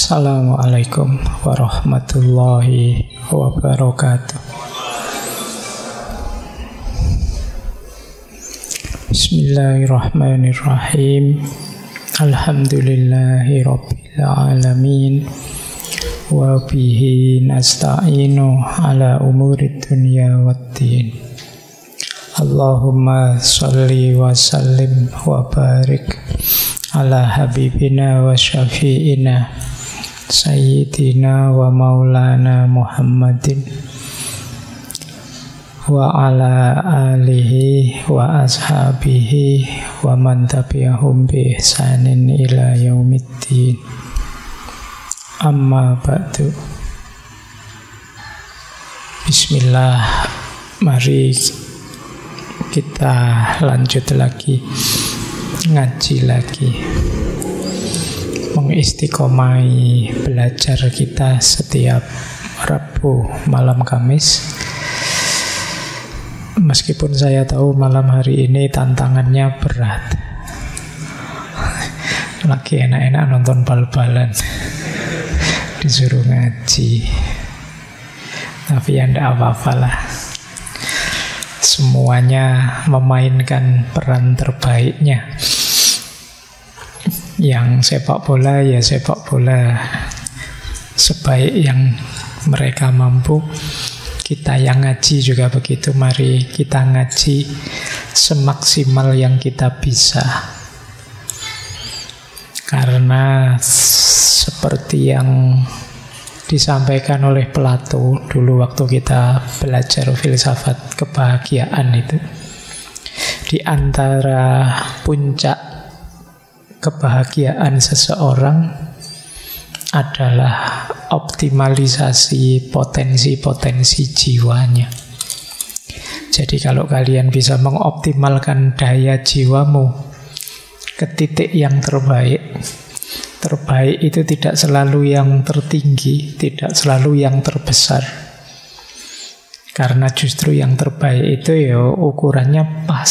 Assalamualaikum warahmatullahi wabarakatuh. Bismillahirrahmanirrahim. Alhamdulillahi rabbil alamin. Wa bihi nasta'inu ala umuri dunya waddin. Allahumma salli wa sallim wa barik ala habibina wa syafi'ina Sayyidina wa maulana Muhammadin wa ala alihi wa ashabihi wa man tabi'ahum bi ihsanin ila yaumiddin. Amma ba'du. Bismillah, mari kita lanjut lagi, ngaji lagi, mengistiqomai belajar kita setiap Rabu malam Kamis. Meskipun saya tahu malam hari ini tantangannya berat, lagi enak-enak nonton bal-balan, disuruh ngaji, tapi ya enggak apa-apalah. Semuanya memainkan peran terbaiknya. Yang sepak bola ya sepak bola sebaik yang mereka mampu. Kita yang ngaji juga begitu. Mari kita ngaji semaksimal yang kita bisa. Karena seperti yang disampaikan oleh Plato dulu waktu kita belajar filsafat kebahagiaan itu, di antara puncak kebahagiaan seseorang adalah optimalisasi potensi-potensi jiwanya. Jadi kalau kalian bisa mengoptimalkan daya jiwamu ke titik yang terbaik, terbaik itu tidak selalu yang tertinggi, tidak selalu yang terbesar. Karena justru yang terbaik itu ya ukurannya pas,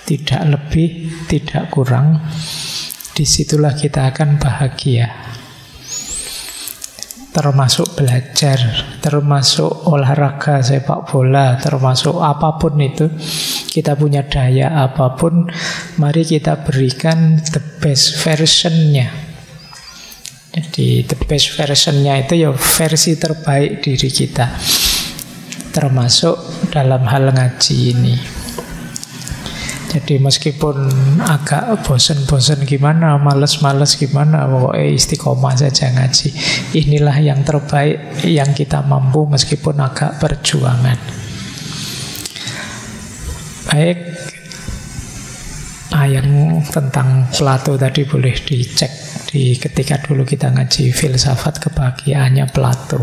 tidak lebih, tidak kurang. Disitulah kita akan bahagia. Termasuk belajar, termasuk olahraga sepak bola, termasuk apapun itu. Kita punya daya apapun, mari kita berikan the best version-nya. Jadi the best version-nya itu ya versi terbaik diri kita, termasuk dalam hal ngaji ini. Jadi meskipun agak bosen-bosen gimana, males-males gimana, pokoknya istiqomah saja ngaji. Inilah yang terbaik yang kita mampu meskipun agak perjuangan. Baik, yang tentang Plato tadi boleh dicek di ketika dulu kita ngaji filsafat kebahagiaannya Plato.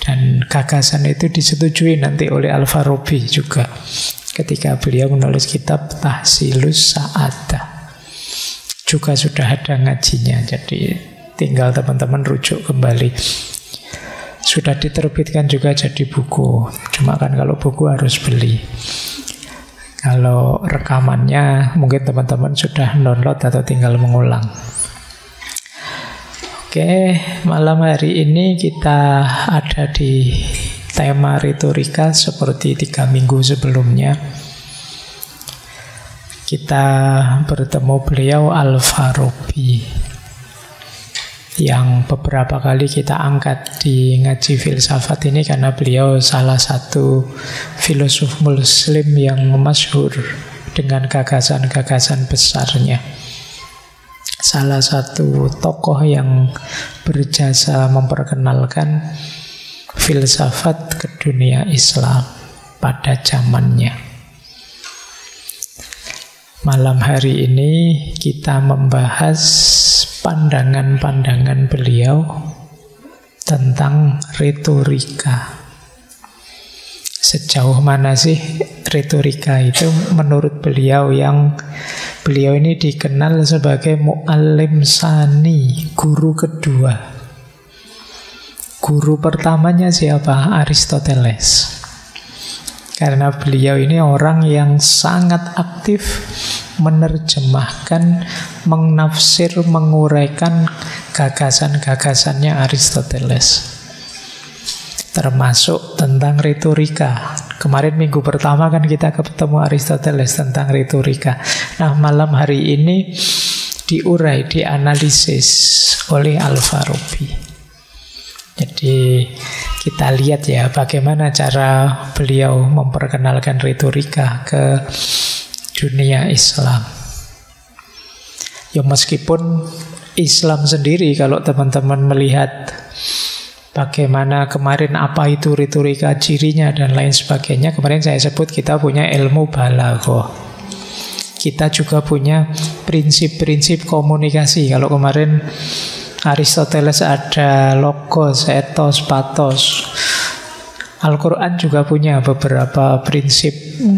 Dan gagasan itu disetujui nanti oleh Al-Farabi juga ketika beliau menulis kitab Tahsilus Sa'adah. Juga sudah ada ngajinya, jadi tinggal teman-teman rujuk kembali. Sudah diterbitkan juga jadi buku, cuma kan kalau buku harus beli. Kalau rekamannya mungkin teman-teman sudah download atau tinggal mengulang. Oke, malam hari ini kita ada di tema retorika seperti 3 minggu sebelumnya. Kita bertemu beliau Al-Farabi, yang beberapa kali kita angkat di ngaji filsafat ini karena beliau salah satu filosof muslim yang masyhur dengan gagasan-gagasan besarnya. Salah satu tokoh yang berjasa memperkenalkan filsafat ke dunia Islam pada zamannya. Malam hari ini kita membahas pandangan-pandangan beliau tentang retorika. Sejauh mana sih retorika itu menurut beliau, yang beliau ini dikenal sebagai mu'allim sani, guru kedua. Guru pertamanya siapa? Aristoteles. Karena beliau ini orang yang sangat aktif menerjemahkan, menafsir, menguraikan gagasan-gagasannya Aristoteles. Termasuk tentang retorika. Kemarin minggu pertama kan kita ketemu Aristoteles tentang retorika. Nah, malam hari ini diurai, dianalisis oleh Al-Farabi. Jadi kita lihat ya bagaimana cara beliau memperkenalkan retorika ke dunia Islam. Ya meskipun Islam sendiri, kalau teman-teman melihat bagaimana kemarin apa itu retorika, cirinya dan lain sebagainya, kemarin saya sebut kita punya ilmu balaghah. Kita juga punya prinsip-prinsip komunikasi. Kalau kemarin Aristoteles ada logos, ethos, pathos. Al-Quran juga punya beberapa prinsip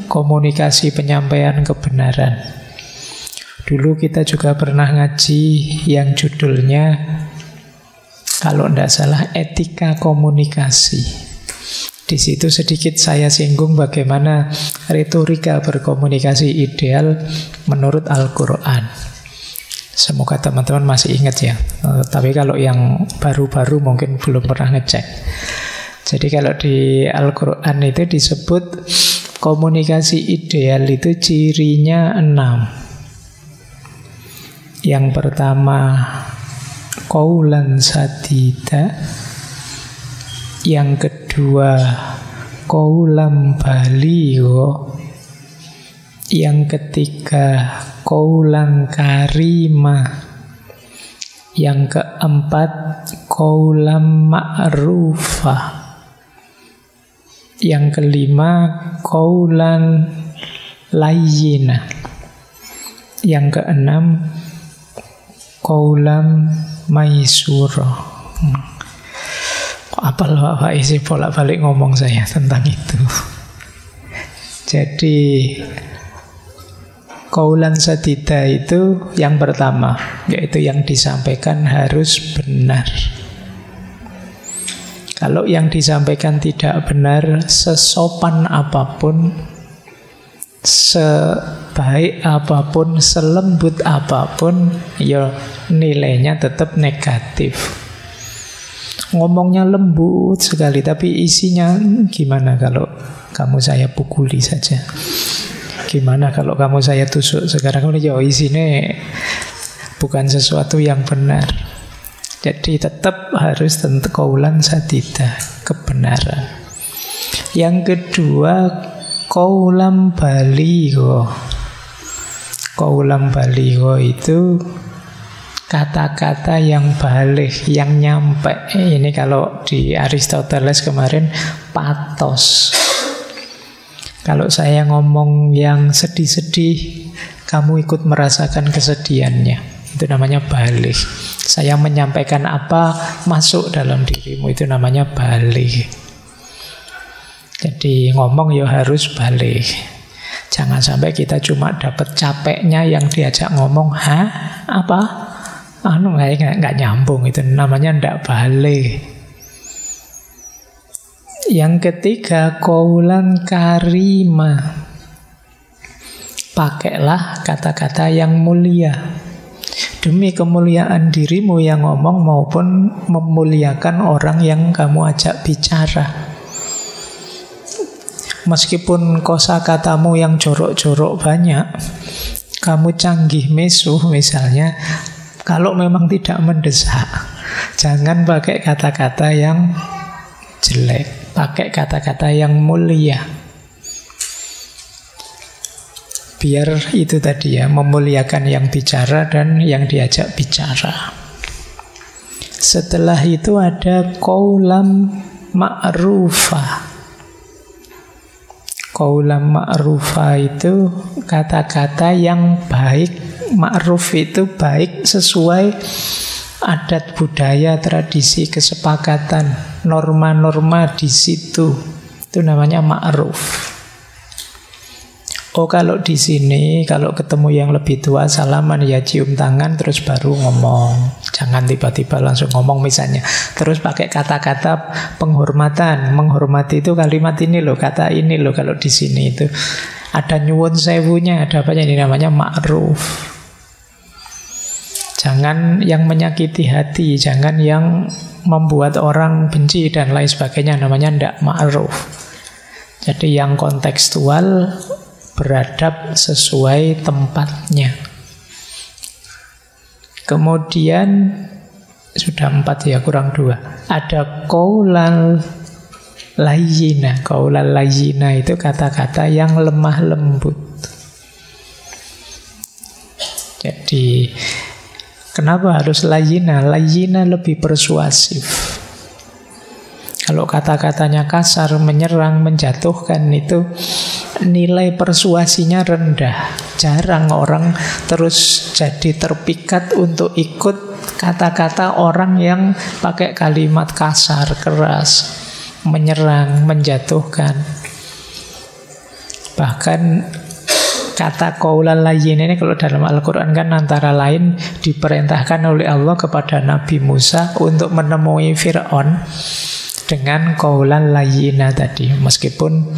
komunikasi penyampaian kebenaran. Dulu kita juga pernah ngaji yang judulnya, kalau tidak salah, etika komunikasi. Di situ sedikit saya singgung bagaimana retorika berkomunikasi ideal menurut Al-Quran. Semoga teman-teman masih ingat ya. Tapi kalau yang baru-baru mungkin belum pernah ngecek. Jadi kalau di Al-Quran itu disebut komunikasi ideal itu cirinya 6. Yang pertama, qaulan sadida. Yang kedua, qaulan baligho. Yang ketiga, qaulan karima. Yang keempat, qaulan ma'rufah. Yang kelima, qaulan layyinah. Yang keenam, qaulan maisura. Apa loh Pak isi bolak-balik ngomong saya tentang itu. Jadi qaulan sadida itu yang pertama, yaitu yang disampaikan harus benar. Kalau yang disampaikan tidak benar, sesopan apapun, sebaik apapun, selembut apapun, ya nilainya tetap negatif. Ngomongnya lembut sekali, tapi isinya gimana kalau kamu saya pukuli saja? Gimana kalau kamu saya tusuk sekarang? Ya isinya bukan sesuatu yang benar. Jadi tetap harus tentu qaulan sadida, kebenaran. Yang kedua, qaulan baligho. Qaulan baligho itu kata-kata yang balik, yang nyampe. Ini kalau di Aristoteles kemarin pathos. Kalau saya ngomong yang sedih-sedih, kamu ikut merasakan kesedihannya. Itu namanya balik. Saya menyampaikan apa masuk dalam dirimu, itu namanya balik. Jadi ngomong ya harus balik. Jangan sampai kita cuma dapat capeknya yang diajak ngomong, hah? Apa? Nggak nyambung, itu namanya ndak balik. Yang ketiga, qaulan karima. Pakailah kata-kata yang mulia demi kemuliaan dirimu yang ngomong maupun memuliakan orang yang kamu ajak bicara. Meskipun kosakatamu yang jorok-jorok banyak, kamu canggih mesuh misalnya, kalau memang tidak mendesak, jangan pakai kata-kata yang jelek, pakai kata-kata yang mulia. Biar itu tadi ya, memuliakan yang bicara dan yang diajak bicara. Setelah itu ada qaulan ma'rufah. Qaulan ma'rufah itu kata-kata yang baik. Ma'ruf itu baik sesuai adat budaya, tradisi, kesepakatan, norma-norma di situ. Itu namanya ma'ruf. Oh kalau di sini, kalau ketemu yang lebih tua salaman ya cium tangan terus baru ngomong. Jangan tiba-tiba langsung ngomong misalnya. Terus pakai kata-kata penghormatan. Menghormati itu kalimat ini loh, kata ini loh kalau di sini itu. Ada nyuwun sewunya, ada apanya, ini namanya ma'ruf. Jangan yang menyakiti hati, jangan yang membuat orang benci dan lain sebagainya, namanya ndak ma'ruf. Jadi yang kontekstual, beradab sesuai tempatnya. Kemudian sudah 4 ya, kurang 2. Ada qaulal layyina. Qaulal layyina itu kata-kata yang lemah lembut. Jadi kenapa harus layyina? Layyina lebih persuasif. Kalau kata-katanya kasar, menyerang, menjatuhkan, itu nilai persuasinya rendah. Jarang orang terus jadi terpikat untuk ikut kata-kata orang yang pakai kalimat kasar, keras, menyerang, menjatuhkan. Bahkan kata qaulal layyin ini kalau dalam Al-Quran kan antara lain diperintahkan oleh Allah kepada Nabi Musa untuk menemui Fir'aun dengan qaulal layyina tadi. Meskipun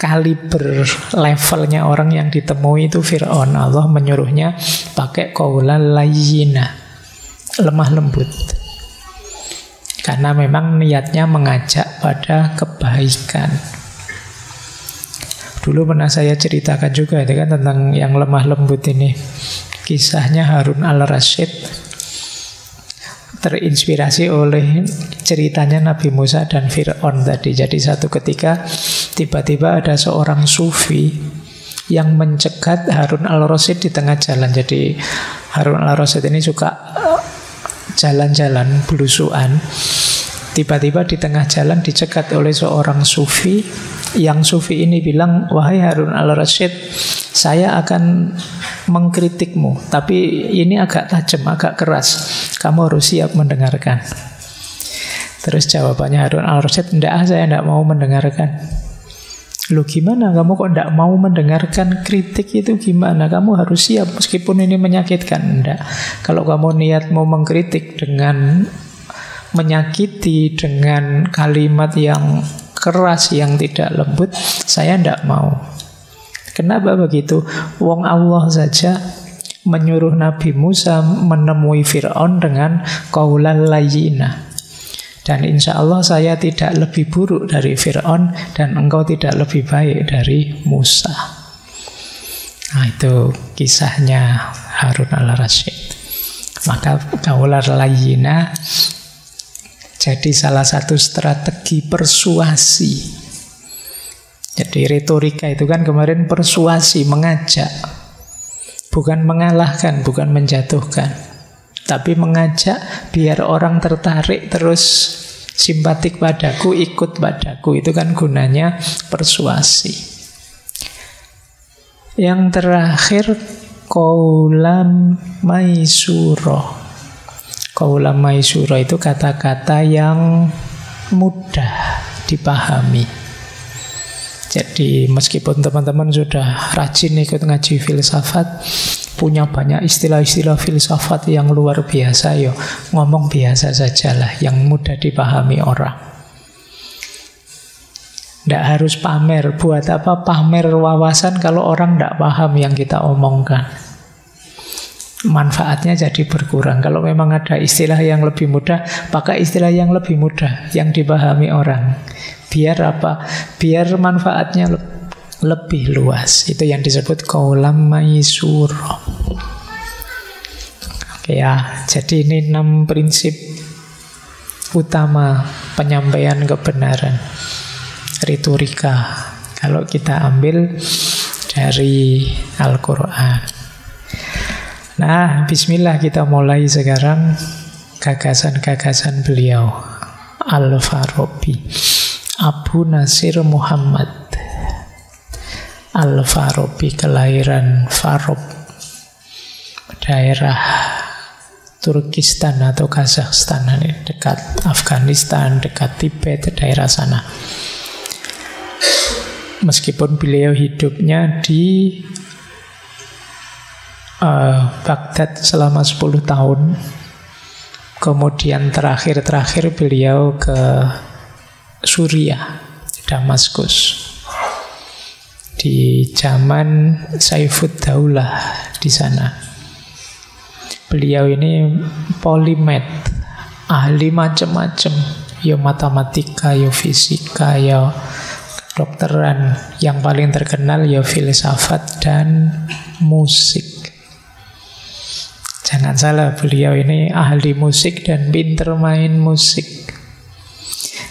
kaliber levelnya orang yang ditemui itu Fir'aun, Allah menyuruhnya pakai qaulal layyina, lemah lembut. Karena memang niatnya mengajak pada kebaikan. Dulu pernah saya ceritakan juga itu kan tentang yang lemah lembut ini. Kisahnya Harun al-Rasyid, terinspirasi oleh ceritanya Nabi Musa dan Fir'aun tadi. Jadi satu ketika tiba-tiba ada seorang sufi yang mencegat Harun al-Rasyid di tengah jalan. Jadi Harun al-Rasyid ini suka jalan-jalan belusuan. Tiba-tiba di tengah jalan dicegat oleh seorang sufi. Yang sufi ini bilang, "Wahai Harun al-Rasyid, saya akan mengkritikmu, tapi ini agak tajam, agak keras. Kamu harus siap mendengarkan." Terus jawabannya Harun al-Rasyid, "Enggak, saya enggak mau mendengarkan." "Loh gimana, kamu kok enggak mau mendengarkan kritik itu gimana? Kamu harus siap meskipun ini menyakitkan." "Enggak, kalau kamu niat mau mengkritik dengan menyakiti, dengan kalimat yang keras, yang tidak lembut, saya enggak mau." Kenapa begitu? Wong Allah saja menyuruh Nabi Musa menemui Fir'aun dengan qaulal layyina. Dan insya Allah saya tidak lebih buruk dari Fir'aun, dan engkau tidak lebih baik dari Musa. Nah, itu kisahnya Harun al-Rasyid. Maka qaulal layyina jadi salah satu strategi persuasi. Jadi retorika itu kan kemarin persuasi, mengajak. Bukan mengalahkan, bukan menjatuhkan. Tapi mengajak biar orang tertarik terus simpatik padaku, ikut padaku. Itu kan gunanya persuasi. Yang terakhir, qaulam maisura. Qaulam maisura itu kata-kata yang mudah dipahami. Jadi meskipun teman-teman sudah rajin ikut ngaji filsafat, punya banyak istilah-istilah filsafat yang luar biasa, yo ngomong biasa sajalah, yang mudah dipahami orang. Tidak harus pamer. Buat apa pamer wawasan kalau orang tidak paham yang kita omongkan? Manfaatnya jadi berkurang. Kalau memang ada istilah yang lebih mudah, pakai istilah yang lebih mudah, yang dipahami orang. Biar apa? Biar manfaatnya lebih luas. Itu yang disebut qaulam maisura. Oke ya, jadi ini 6 prinsip utama penyampaian kebenaran, retorika, kalau kita ambil dari Al-Quran. Nah, bismillah, kita mulai sekarang gagasan-gagasan beliau. Al-Farabi, Abu Nasir Muhammad Al-Farabi, kelahiran Farob, daerah Turkistan atau Kazakhstan, dekat Afghanistan, dekat Tibet, daerah sana. Meskipun beliau hidupnya di Baghdad selama 10 tahun, kemudian terakhir beliau ke Suriah, Damaskus, di zaman Saifud Daulah di sana. Beliau ini polimet, ahli macam-macam. Ya matematika, ya fisika, ya kedokteran. Yang paling terkenal ya filsafat dan musik. Jangan salah, beliau ini ahli musik dan pinter main musik.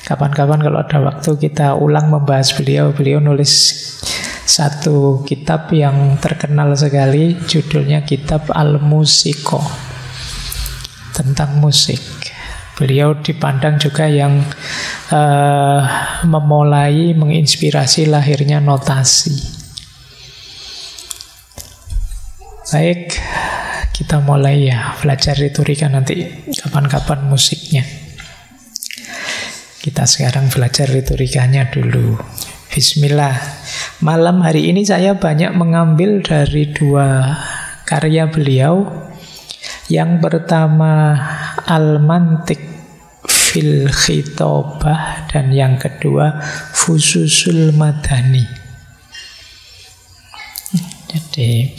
Kapan-kapan kalau ada waktu kita ulang membahas beliau. Beliau nulis satu kitab yang terkenal sekali, judulnya Kitab Al-Musico, tentang musik. Beliau dipandang juga yang memulai, menginspirasi lahirnya notasi. Baik, kita mulai ya belajar retorika nanti kapan-kapan musiknya. Kita sekarang belajar retorikanya dulu. Bismillah. Malam hari ini saya banyak mengambil dari dua karya beliau. Yang pertama Al-Mantiq fil Khitabah, dan yang kedua Fususul Madani. Jadi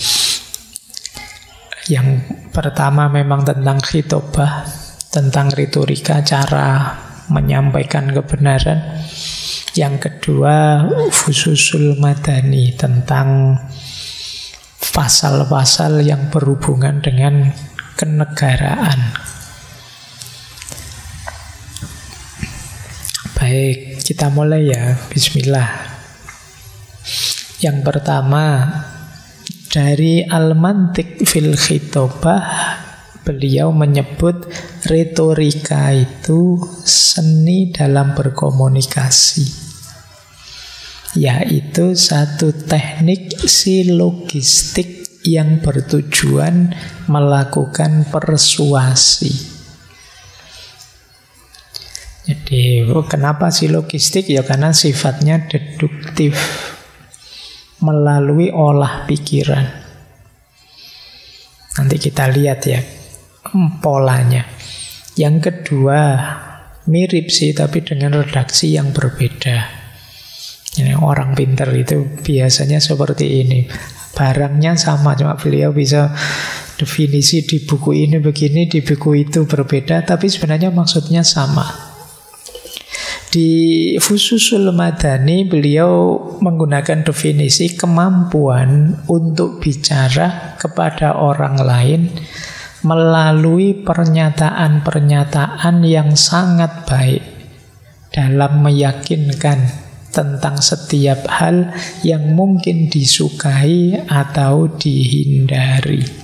yang pertama memang tentang khitabah, tentang retorika, cara menyampaikan kebenaran. Yang kedua Fususul Madani, tentang pasal-pasal yang berhubungan dengan kenegaraan. Baik, kita mulai ya. Bismillah. Yang pertama dari Al-Mantiq fil Khitabah, beliau menyebut retorika itu seni dalam berkomunikasi, yaitu satu teknik silogistik yang bertujuan melakukan persuasi. Jadi kenapa silogistik? Ya karena sifatnya deduktif, melalui olah pikiran. Nanti kita lihat ya polanya. Yang kedua mirip sih, tapi dengan redaksi yang berbeda. Ini orang pinter itu biasanya seperti ini. Barangnya sama, cuma beliau bisa definisi di buku ini begini, di buku itu berbeda, tapi sebenarnya maksudnya sama. Di Fususul Madani beliau menggunakan definisi kemampuan untuk bicara kepada orang lain melalui pernyataan-pernyataan yang sangat baik dalam meyakinkan tentang setiap hal yang mungkin disukai atau dihindari.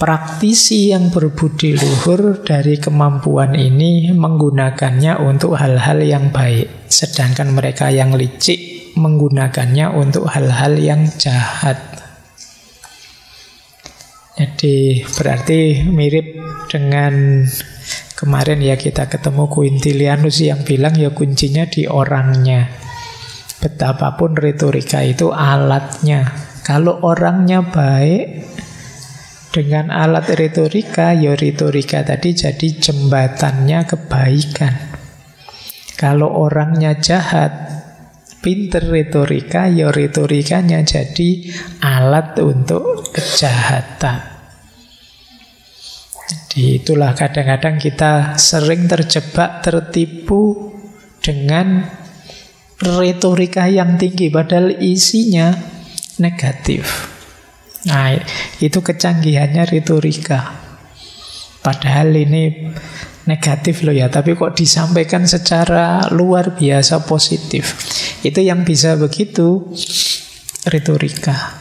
Praktisi yang berbudi luhur dari kemampuan ini menggunakannya untuk hal-hal yang baik, sedangkan mereka yang licik menggunakannya untuk hal-hal yang jahat. Jadi berarti mirip dengan kemarin ya kita ketemu Quintilianus yang bilang ya kuncinya di orangnya. Betapapun retorika itu alatnya. Kalau orangnya baik, dengan alat retorika, ya retorika tadi jadi jembatannya kebaikan. Kalau orangnya jahat, pinter retorika, ya retorikanya jadi alat untuk kejahatan. Jadi itulah kadang-kadang kita sering terjebak, tertipu dengan retorika yang tinggi, padahal isinya negatif. Nah, itu kecanggihannya retorika. Padahal ini negatif loh ya, tapi kok disampaikan secara luar biasa positif. Itu yang bisa begitu retorika.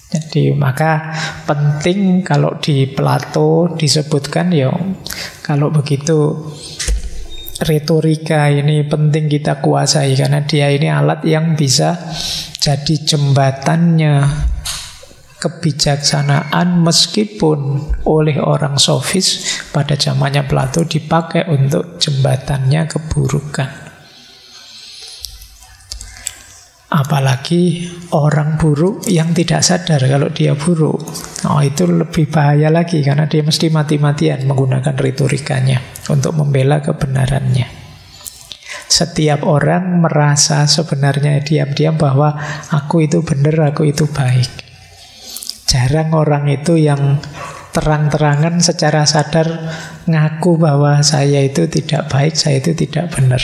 Jadi maka penting kalau di Plato disebutkan ya, kalau begitu retorika ini penting kita kuasai, karena dia ini alat yang bisa jadi jembatannya kebijaksanaan, meskipun oleh orang sofis pada zamannya Plato dipakai untuk jembatannya keburukan. Apalagi orang buruk yang tidak sadar kalau dia buruk. Oh, itu lebih bahaya lagi, karena dia mesti mati-matian menggunakan retorikanya untuk membela kebenarannya. Setiap orang merasa sebenarnya diam-diam bahwa aku itu benar, aku itu baik. Jarang orang itu yang terang-terangan secara sadar ngaku bahwa saya itu tidak baik, saya itu tidak benar.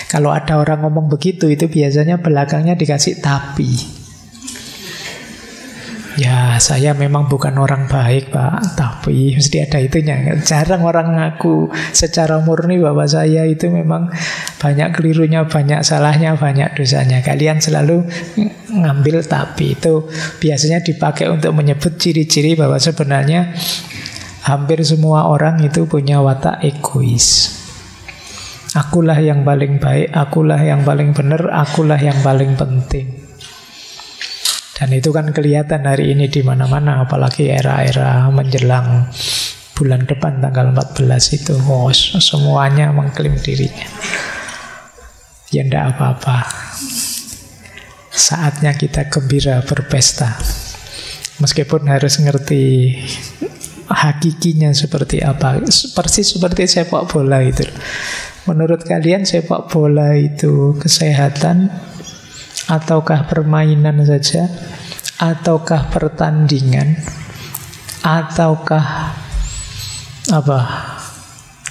Kalau ada orang ngomong begitu, itu biasanya belakangnya dikasih tapi. Ya, saya memang bukan orang baik, Pak, tapi mesti ada itunya. Jarang orang ngaku secara murni bahwa saya itu memang banyak kelirunya, banyak salahnya, banyak dosanya. Kalian selalu ngambil tapi. Itu biasanya dipakai untuk menyebut ciri-ciri bahwa sebenarnya hampir semua orang itu punya watak egois. Akulah yang paling baik, akulah yang paling benar, akulah yang paling penting. Dan itu kan kelihatan hari ini di mana-mana, apalagi era-era menjelang bulan depan tanggal 14 itu. Oh, semuanya mengklaim dirinya. Ya enggak apa-apa. Saatnya kita gembira berpesta. Meskipun harus ngerti hakikinya seperti apa. Persis seperti sepak bola itu. Menurut kalian sepak bola itu kesehatan ataukah permainan saja, ataukah pertandingan, ataukah apa?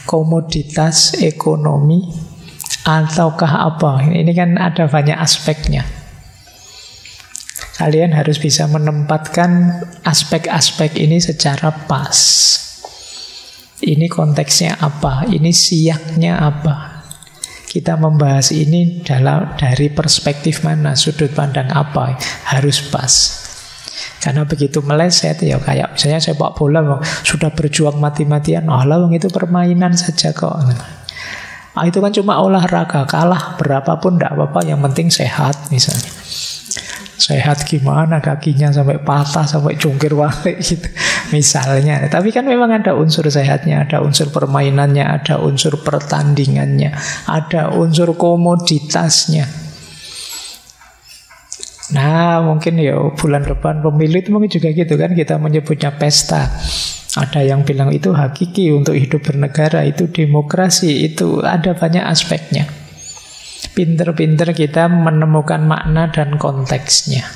Komoditas ekonomi, ataukah apa? Ini kan ada banyak aspeknya. Kalian harus bisa menempatkan aspek-aspek ini secara pas. Ini konteksnya apa? Ini siaknya apa? Kita membahas ini dari perspektif mana, sudut pandang apa, harus pas. Karena begitu meleset, ya kayak misalnya sepak bola, sudah berjuang mati-matian, itu permainan saja kok. Itu kan cuma olahraga, kalah berapapun tidak apa-apa, yang penting sehat misalnya. Sehat gimana, kakinya sampai patah, sampai jungkir balik gitu misalnya. Tapi kan memang ada unsur sehatnya, ada unsur permainannya, ada unsur pertandingannya, ada unsur komoditasnya. Nah, mungkin ya bulan depan pemilu itu mungkin juga gitu kan, kita menyebutnya pesta. Ada yang bilang itu hakiki untuk hidup bernegara, itu demokrasi, itu ada banyak aspeknya. Pinter-pinter kita menemukan makna dan konteksnya.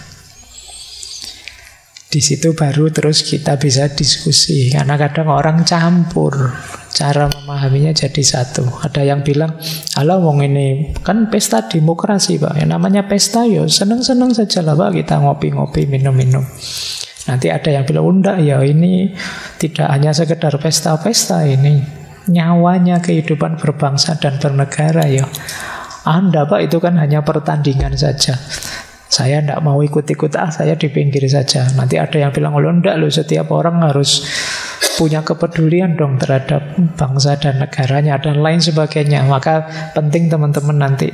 Di situ baru terus kita bisa diskusi. Karena kadang orang campur, cara memahaminya jadi satu. Ada yang bilang, alah wong ini kan pesta demokrasi Pak. Yang namanya pesta ya seneng-seneng saja lah Pak, kita ngopi-ngopi, minum-minum. Nanti ada yang bilang, enggak ya ini tidak hanya sekedar pesta-pesta, ini nyawanya kehidupan berbangsa dan bernegara ya. Anda Pak itu kan hanya pertandingan saja. Saya tidak mau ikut-ikut, saya di pinggir saja. Nanti ada yang bilang, enggak loh, setiap orang harus punya kepedulian dong terhadap bangsa dan negaranya dan lain sebagainya. Maka penting teman-teman nanti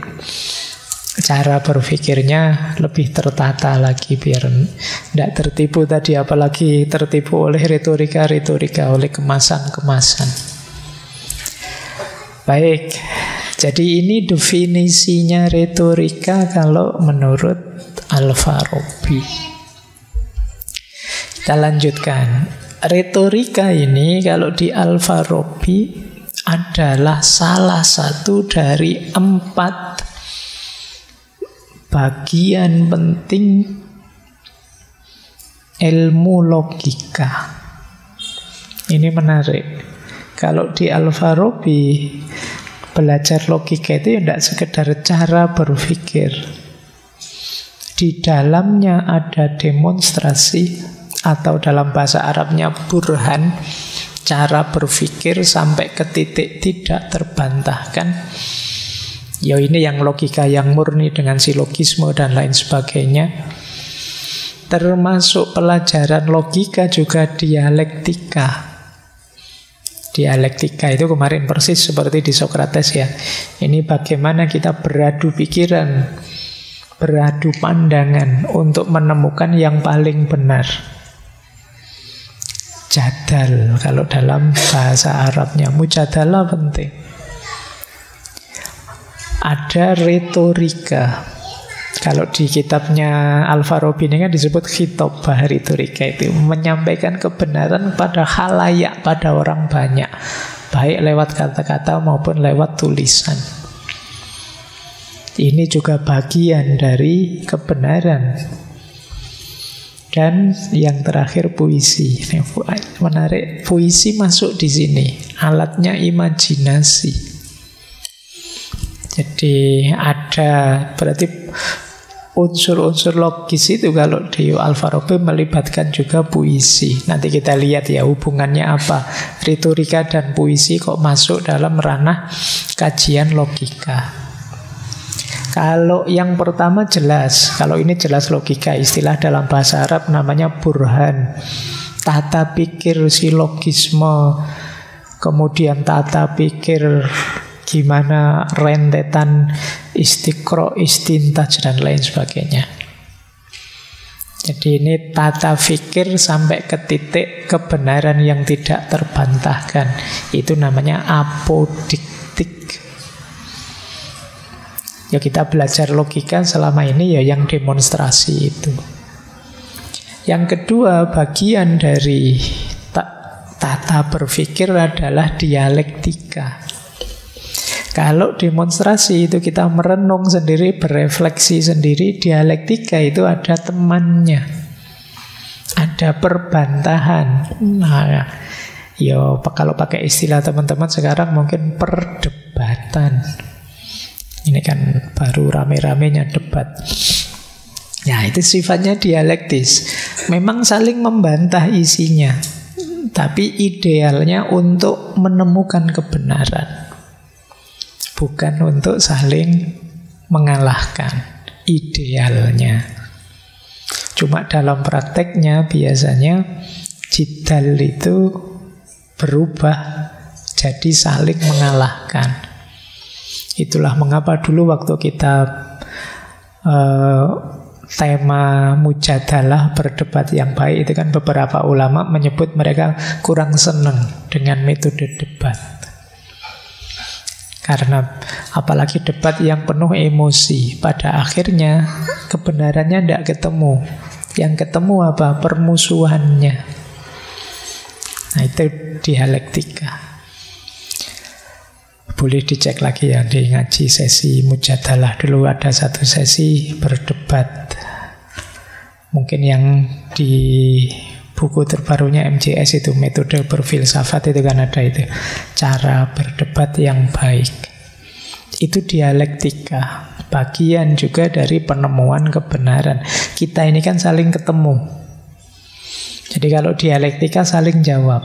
cara berpikirnya lebih tertata lagi biar tidak tertipu tadi, apalagi tertipu oleh retorika-retorika, oleh kemasan-kemasan. Baik. Jadi ini definisinya retorika kalau menurut Al-Farabi. Kita lanjutkan. Retorika ini kalau di Al-Farabi adalah salah satu dari 4 bagian penting ilmu logika. Ini menarik. Kalau di Al-Farabi belajar logika itu tidak sekedar cara berpikir. Di dalamnya ada demonstrasi atau dalam bahasa Arabnya burhan, cara berpikir sampai ke titik tidak terbantahkan. Ya ini yang logika yang murni dengan silogisme dan lain sebagainya. Termasuk pelajaran logika juga dialektika. Dialektika itu kemarin persis seperti di Sokrates ya. Ini bagaimana kita beradu pikiran, beradu pandangan untuk menemukan yang paling benar. Jadal kalau dalam bahasa Arabnya, mujadalah penting. Ada retorika. Kalau di kitabnya Al-Farabi ini kan disebut khitab, bahar retorika itu menyampaikan kebenaran pada khalayak, pada orang banyak, baik lewat kata-kata maupun lewat tulisan. Ini juga bagian dari kebenaran. Dan yang terakhir puisi. Ini menarik, puisi masuk di sini. Alatnya imajinasi. Jadi ada berarti unsur-unsur logis itu kalau di Al-Farabi melibatkan juga puisi. Nanti kita lihat ya hubungannya apa. Retorika dan puisi kok masuk dalam ranah kajian logika. Kalau yang pertama jelas, kalau ini jelas logika, istilah dalam bahasa Arab namanya burhan. Tata pikir silogisme, kemudian tata pikir gimana rentetan istiqro, istintaj dan lain sebagainya. Jadi ini tata fikir sampai ke titik kebenaran yang tidak terbantahkan. Itu namanya apodiktik. Ya kita belajar logika selama ini ya yang demonstrasi itu. Yang kedua, bagian dari tata berpikir adalah dialektika. Kalau demonstrasi itu kita merenung sendiri, berefleksi sendiri, dialektika itu ada temannya. Ada perbantahan. Nah, ya kalau pakai istilah teman-teman sekarang mungkin perdebatan. Ini kan baru rame-ramenya debat. Ya, itu sifatnya dialektis. Memang saling membantah isinya. Tapi idealnya untuk menemukan kebenaran. Bukan untuk saling mengalahkan idealnya. Cuma dalam prakteknya biasanya jidal itu berubah jadi saling mengalahkan. Itulah mengapa dulu waktu kita tema mujadalah berdebat yang baik itu kan beberapa ulama menyebut mereka kurang senang dengan metode debat. Karena apalagi debat yang penuh emosi, pada akhirnya kebenarannya tidak ketemu. Yang ketemu apa? Permusuhannya. Nah itu dialektika. Boleh dicek lagi ya di ngaji sesi mujadalah. Dulu ada satu sesi berdebat. Mungkin yang di buku terbarunya MJS itu metode berfilsafat itu kan ada itu. Cara berdebat yang baik. Itu dialektika. Bagian juga dari penemuan kebenaran. Kita ini kan saling ketemu. Jadi kalau dialektika saling jawab.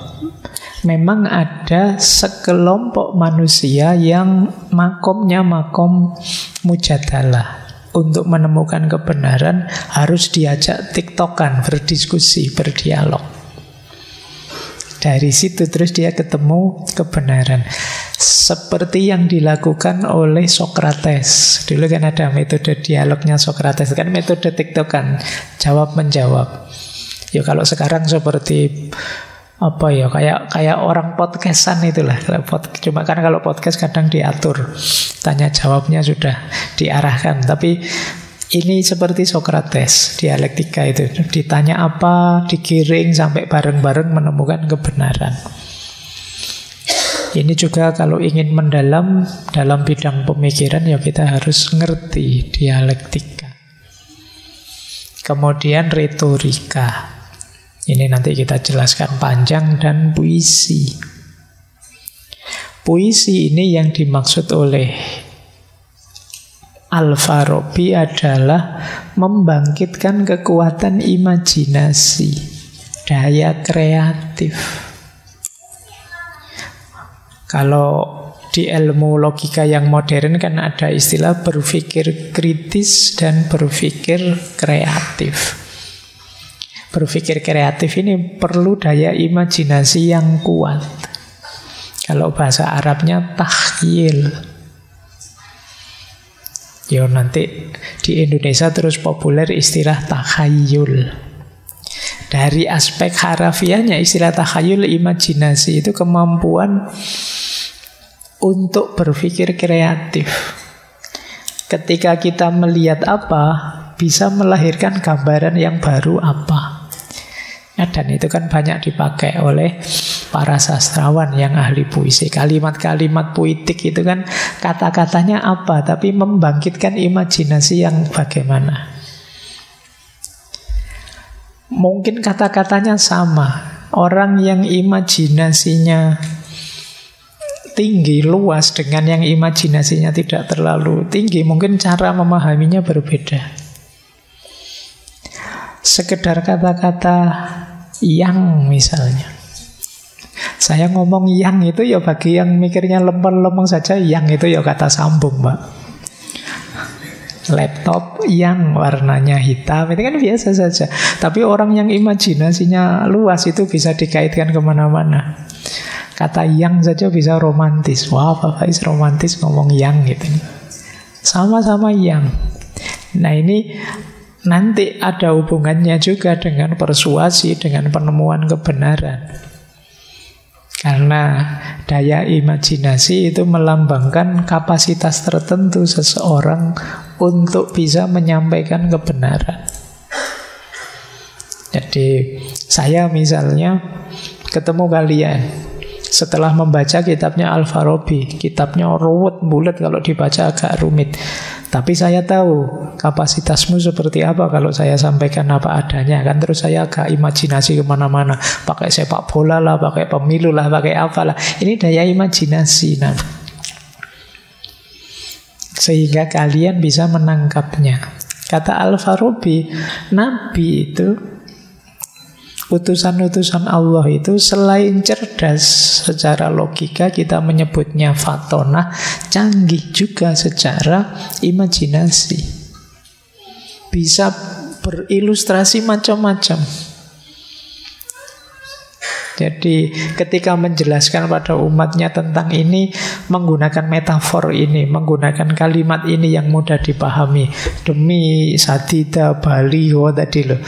Memang ada sekelompok manusia yang makomnya makom mujadalah. Untuk menemukan kebenaran harus diajak tiktokan, berdiskusi, berdialog. Dari situ terus dia ketemu kebenaran. Seperti yang dilakukan oleh Sokrates. Dulu kan ada metode dialognya Sokrates, kan metode tiktokan, jawab menjawab. Ya kalau sekarang seperti apa ya, kayak orang podcastan itulah. Cuma kan kalau podcast kadang diatur, tanya jawabnya sudah diarahkan. Tapi ini seperti Sokrates, dialektika itu. Ditanya apa, digiring sampai bareng-bareng menemukan kebenaran. Ini juga kalau ingin mendalam dalam bidang pemikiran ya kita harus ngerti dialektika. Kemudian retorika. Ini nanti kita jelaskan panjang, dan puisi. Puisi ini yang dimaksud oleh Al-Farabi adalah membangkitkan kekuatan imajinasi, daya kreatif. Kalau di ilmu logika yang modern kan ada istilah berpikir kritis dan berpikir kreatif. Berpikir kreatif ini perlu daya imajinasi yang kuat. Kalau bahasa Arabnya takhyil. Ya nanti di Indonesia terus populer istilah takhayul. Dari aspek harafiahnya istilah takhayul, imajinasi itu kemampuan untuk berpikir kreatif. Ketika kita melihat apa, bisa melahirkan gambaran yang baru apa. Ya, dan itu kan banyak dipakai oleh para sastrawan yang ahli puisi. Kalimat-kalimat puitik itu kan kata-katanya apa, tapi membangkitkan imajinasi yang bagaimana. mungkin kata-katanya sama. Orang yang imajinasinya tinggi, luas dengan yang imajinasinya tidak terlalu tinggi, mungkin cara memahaminya berbeda. Sekedar kata-kata yang misalnya, saya ngomong yang itu ya bagi yang mikirnya lempeng-lempeng saja, yang itu ya kata sambung, Mbak. Laptop yang warnanya hitam, itu kan biasa saja. Tapi orang yang imajinasinya luas itu bisa dikaitkan kemana-mana. Kata yang saja bisa romantis. Wah, Pak Faiz romantis ngomong yang gitu. Sama-sama yang. Nah ini nanti ada hubungannya juga dengan persuasi, dengan penemuan kebenaran. Karena daya imajinasi itu melambangkan kapasitas tertentu seseorang untuk bisa menyampaikan kebenaran. Jadi saya misalnya ketemu kalian setelah membaca kitabnya Al-Farabi, kitabnya ruwet bulat, kalau dibaca agak rumit. Tapi saya tahu kapasitasmu seperti apa kalau saya sampaikan apa adanya. Kan terus saya agak imajinasi kemana-mana. Pakai sepak bola lah, pakai pemilu lah, pakai apalah. Ini daya imajinasi. Nah, sehingga kalian bisa menangkapnya. Kata Al-Farabi, Nabi itu, utusan-utusan Allah itu selain cerdas secara logika, kita menyebutnya fatonah, canggih juga secara imajinasi. Bisa berilustrasi macam-macam. Jadi ketika menjelaskan pada umatnya tentang ini, menggunakan metafor ini, menggunakan kalimat ini yang mudah dipahami. Demi sadida baliho tadi loh,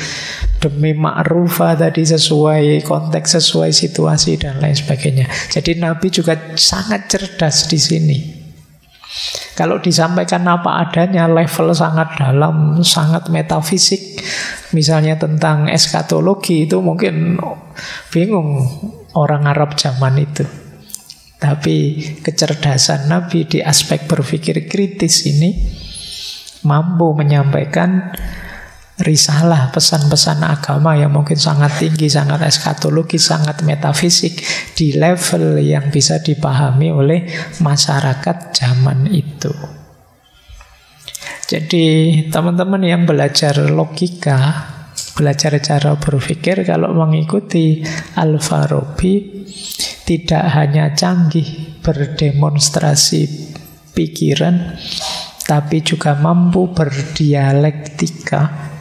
demi ma'rufah tadi, sesuai konteks, sesuai situasi dan lain sebagainya. Jadi Nabi juga sangat cerdas di sini. Kalau disampaikan apa adanya, level sangat dalam, sangat metafisik. Misalnya tentang eskatologi, itu mungkin bingung orang Arab zaman itu. Tapi kecerdasan Nabi di aspek berpikir kritis ini mampu menyampaikan risalah, pesan-pesan agama yang mungkin sangat tinggi, sangat eskatologi, sangat metafisik di level yang bisa dipahami oleh masyarakat zaman itu. Jadi teman-teman yang belajar logika, belajar cara berpikir, kalau mengikuti Al-Farabi, tidak hanya canggih berdemonstrasi pikiran, tapi juga mampu berdialektika,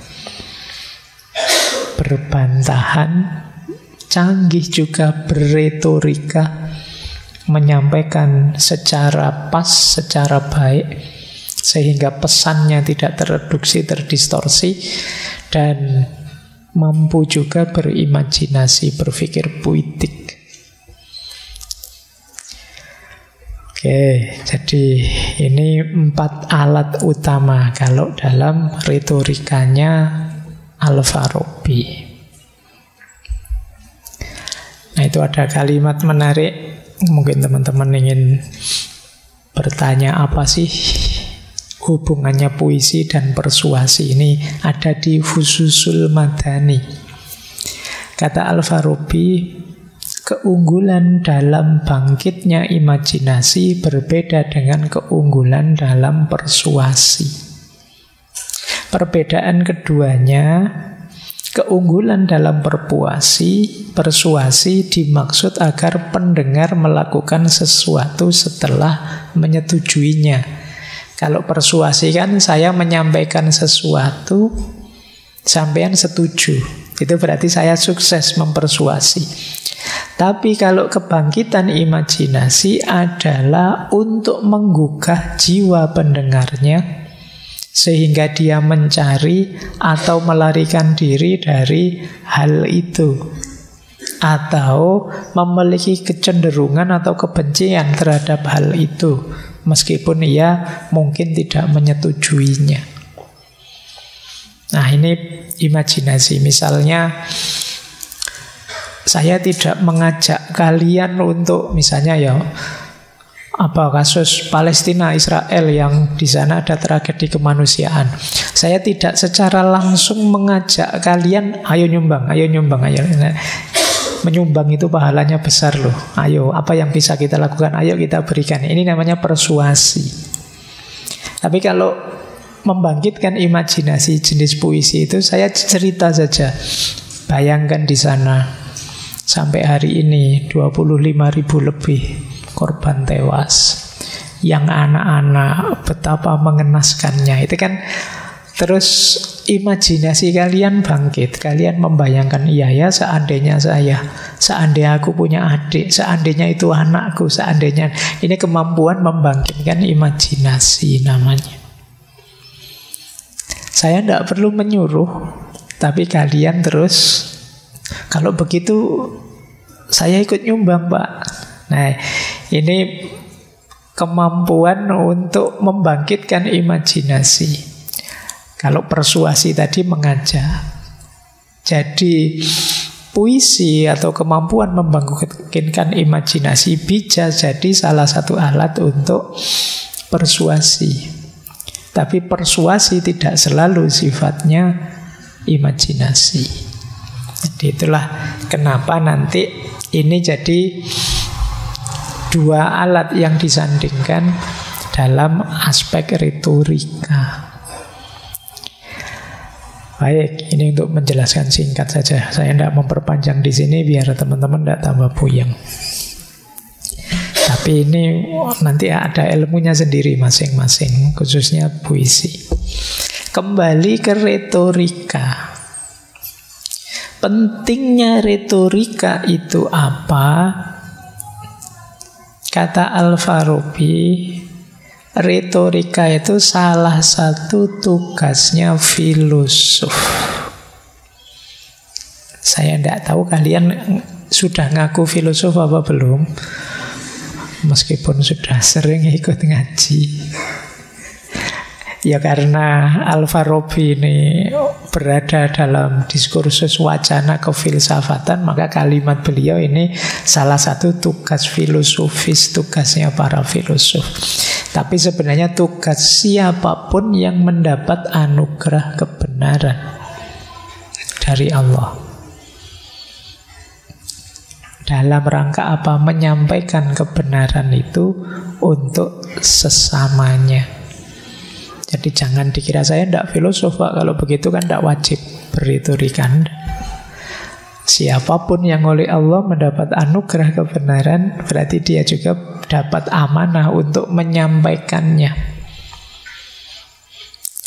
berbantahan, canggih juga berretorika, menyampaikan secara pas, secara baik, sehingga pesannya tidak tereduksi, terdistorsi, dan mampu juga berimajinasi, berpikir puitik. Oke, jadi ini 4 alat utama kalau dalam retorikanya Al-Farabi. Nah, itu ada kalimat menarik. Mungkin teman-teman ingin bertanya, apa sih hubungannya puisi dan persuasi ini? Ada di Fususul Madani. Kata Al-Farabi, keunggulan dalam bangkitnya imajinasi berbeda dengan keunggulan dalam persuasi. Perbedaan keduanya, keunggulan dalam persuasi dimaksud agar pendengar melakukan sesuatu setelah menyetujuinya. Kalau persuasi kan saya menyampaikan sesuatu, sampean setuju. Itu berarti saya sukses mempersuasi. Tapi kalau kebangkitan imajinasi adalah untuk menggugah jiwa pendengarnya, sehingga dia mencari atau melarikan diri dari hal itu, atau memiliki kecenderungan atau kebencian terhadap hal itu, meskipun ia mungkin tidak menyetujuinya. Nah, ini imajinasi. Misalnya saya tidak mengajak kalian untuk misalnya ya kasus Palestina Israel yang di sana ada tragedi kemanusiaan. Saya tidak secara langsung mengajak kalian ayo nyumbang, ayo. Menyumbang itu pahalanya besar loh. Ayo, apa yang bisa kita lakukan? Ayo kita berikan. Ini namanya persuasi. Tapi kalau membangkitkan imajinasi jenis puisi itu, saya cerita saja. Bayangkan di sana sampai hari ini 25.000 lebih korban tewas. Yang anak-anak betapa mengenaskannya. Itu kan terus imajinasi kalian bangkit. Kalian membayangkan, iya ya seandainya seandainya aku punya adik, seandainya itu anakku, seandainya. Ini kemampuan membangkitkan imajinasi namanya. Saya tidak perlu menyuruh, tapi kalian terus, kalau begitu saya ikut nyumbang Pak. Nah, ini kemampuan untuk membangkitkan imajinasi. Kalau persuasi tadi mengajak. Jadi puisi atau kemampuan membangkitkan imajinasi bisa jadi salah satu alat untuk persuasi. Tapi persuasi tidak selalu sifatnya imajinasi. Jadi itulah kenapa nanti ini jadi dua alat yang disandingkan dalam aspek retorika. Baik, ini untuk menjelaskan singkat saja. Saya tidak memperpanjang di sini biar teman-teman tidak tambah puyeng. Tapi ini nanti ada ilmunya sendiri masing-masing, khususnya puisi. Kembali ke retorika. Pentingnya retorika itu apa? Kata Al-Farabi, retorika itu salah satu tugasnya filosof. Saya tidak tahu kalian sudah ngaku filosof apa belum, meskipun sudah sering ikut ngaji. Ya karena Al-Farabi ini berada dalam diskursus wacana kefilsafatan, maka kalimat beliau ini salah satu tugas filosofis, tugasnya para filosof. Tapi sebenarnya tugas siapapun yang mendapat anugerah kebenaran dari Allah. Dalam rangka apa? Menyampaikan kebenaran itu untuk sesamanya. Jadi jangan dikira saya tidak filosof Pak. Kalau begitu kan tidak wajib berretorika. Siapapun yang oleh Allah mendapat anugerah kebenaran, berarti dia juga dapat amanah untuk menyampaikannya.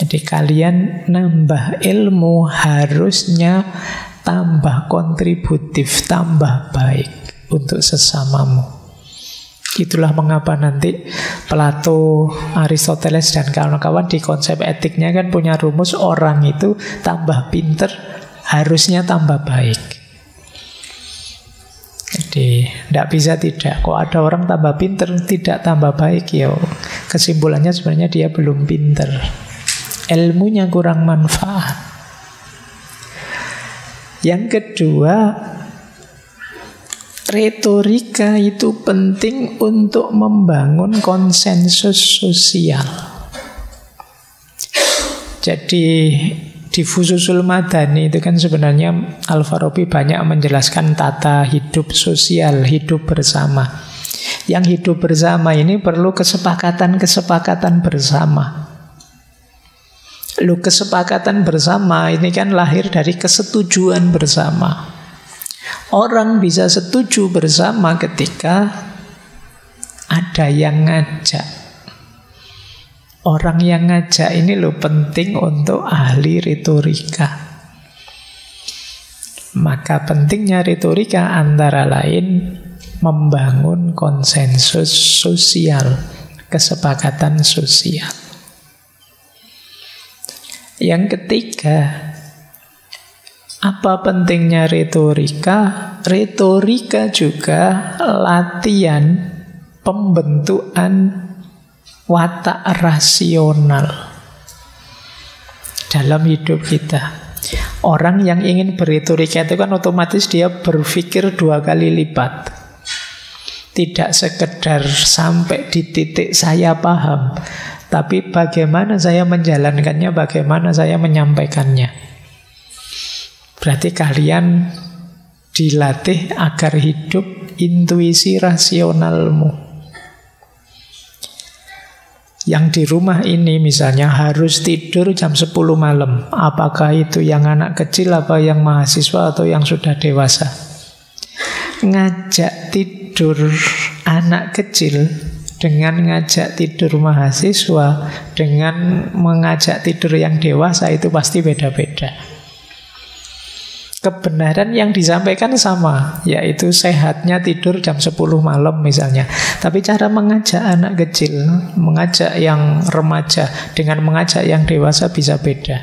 Jadi kalian nambah ilmu harusnya tambah kontributif, tambah baik untuk sesamamu. Itulah mengapa nanti Plato, Aristoteles dan kawan-kawan di konsep etiknya kan punya rumus orang itu tambah pinter harusnya tambah baik. Jadi tidak bisa tidak. Kok ada orang tambah pinter tidak tambah baik, ya kesimpulannya sebenarnya dia belum pinter, ilmunya kurang manfaat. Yang kedua, retorika itu penting untuk membangun konsensus sosial. Jadi di Fususul Madani itu kan sebenarnya Al-Farabi banyak menjelaskan tata hidup sosial, hidup bersama. Yang hidup bersama ini perlu kesepakatan bersama. Kesepakatan bersama ini kan lahir dari kesetujuan bersama. Orang bisa setuju bersama ketika ada yang ngajak. Orang yang ngajak ini penting untuk ahli retorika. Maka pentingnya retorika antara lain membangun konsensus sosial, kesepakatan sosial. Yang ketiga, apa pentingnya retorika? Retorika juga latihan pembentukan watak rasional dalam hidup kita. Orang yang ingin berretorika itu kan otomatis dia berpikir 2 kali lipat. Tidak sekedar sampai di titik saya paham, tapi bagaimana saya menjalankannya, bagaimana saya menyampaikannya. Berarti kalian dilatih agar hidup intuisi rasionalmu. Yang di rumah ini misalnya harus tidur jam 10 malam. Apakah itu yang anak kecil, apa yang mahasiswa, atau yang sudah dewasa? Ngajak tidur anak kecil dengan ngajak tidur mahasiswa, dengan mengajak tidur yang dewasa, itu pasti beda-beda. Kebenaran yang disampaikan sama, yaitu sehatnya tidur jam 10 malam misalnya. Tapi cara mengajak anak kecil, mengajak yang remaja, dengan mengajak yang dewasa bisa beda.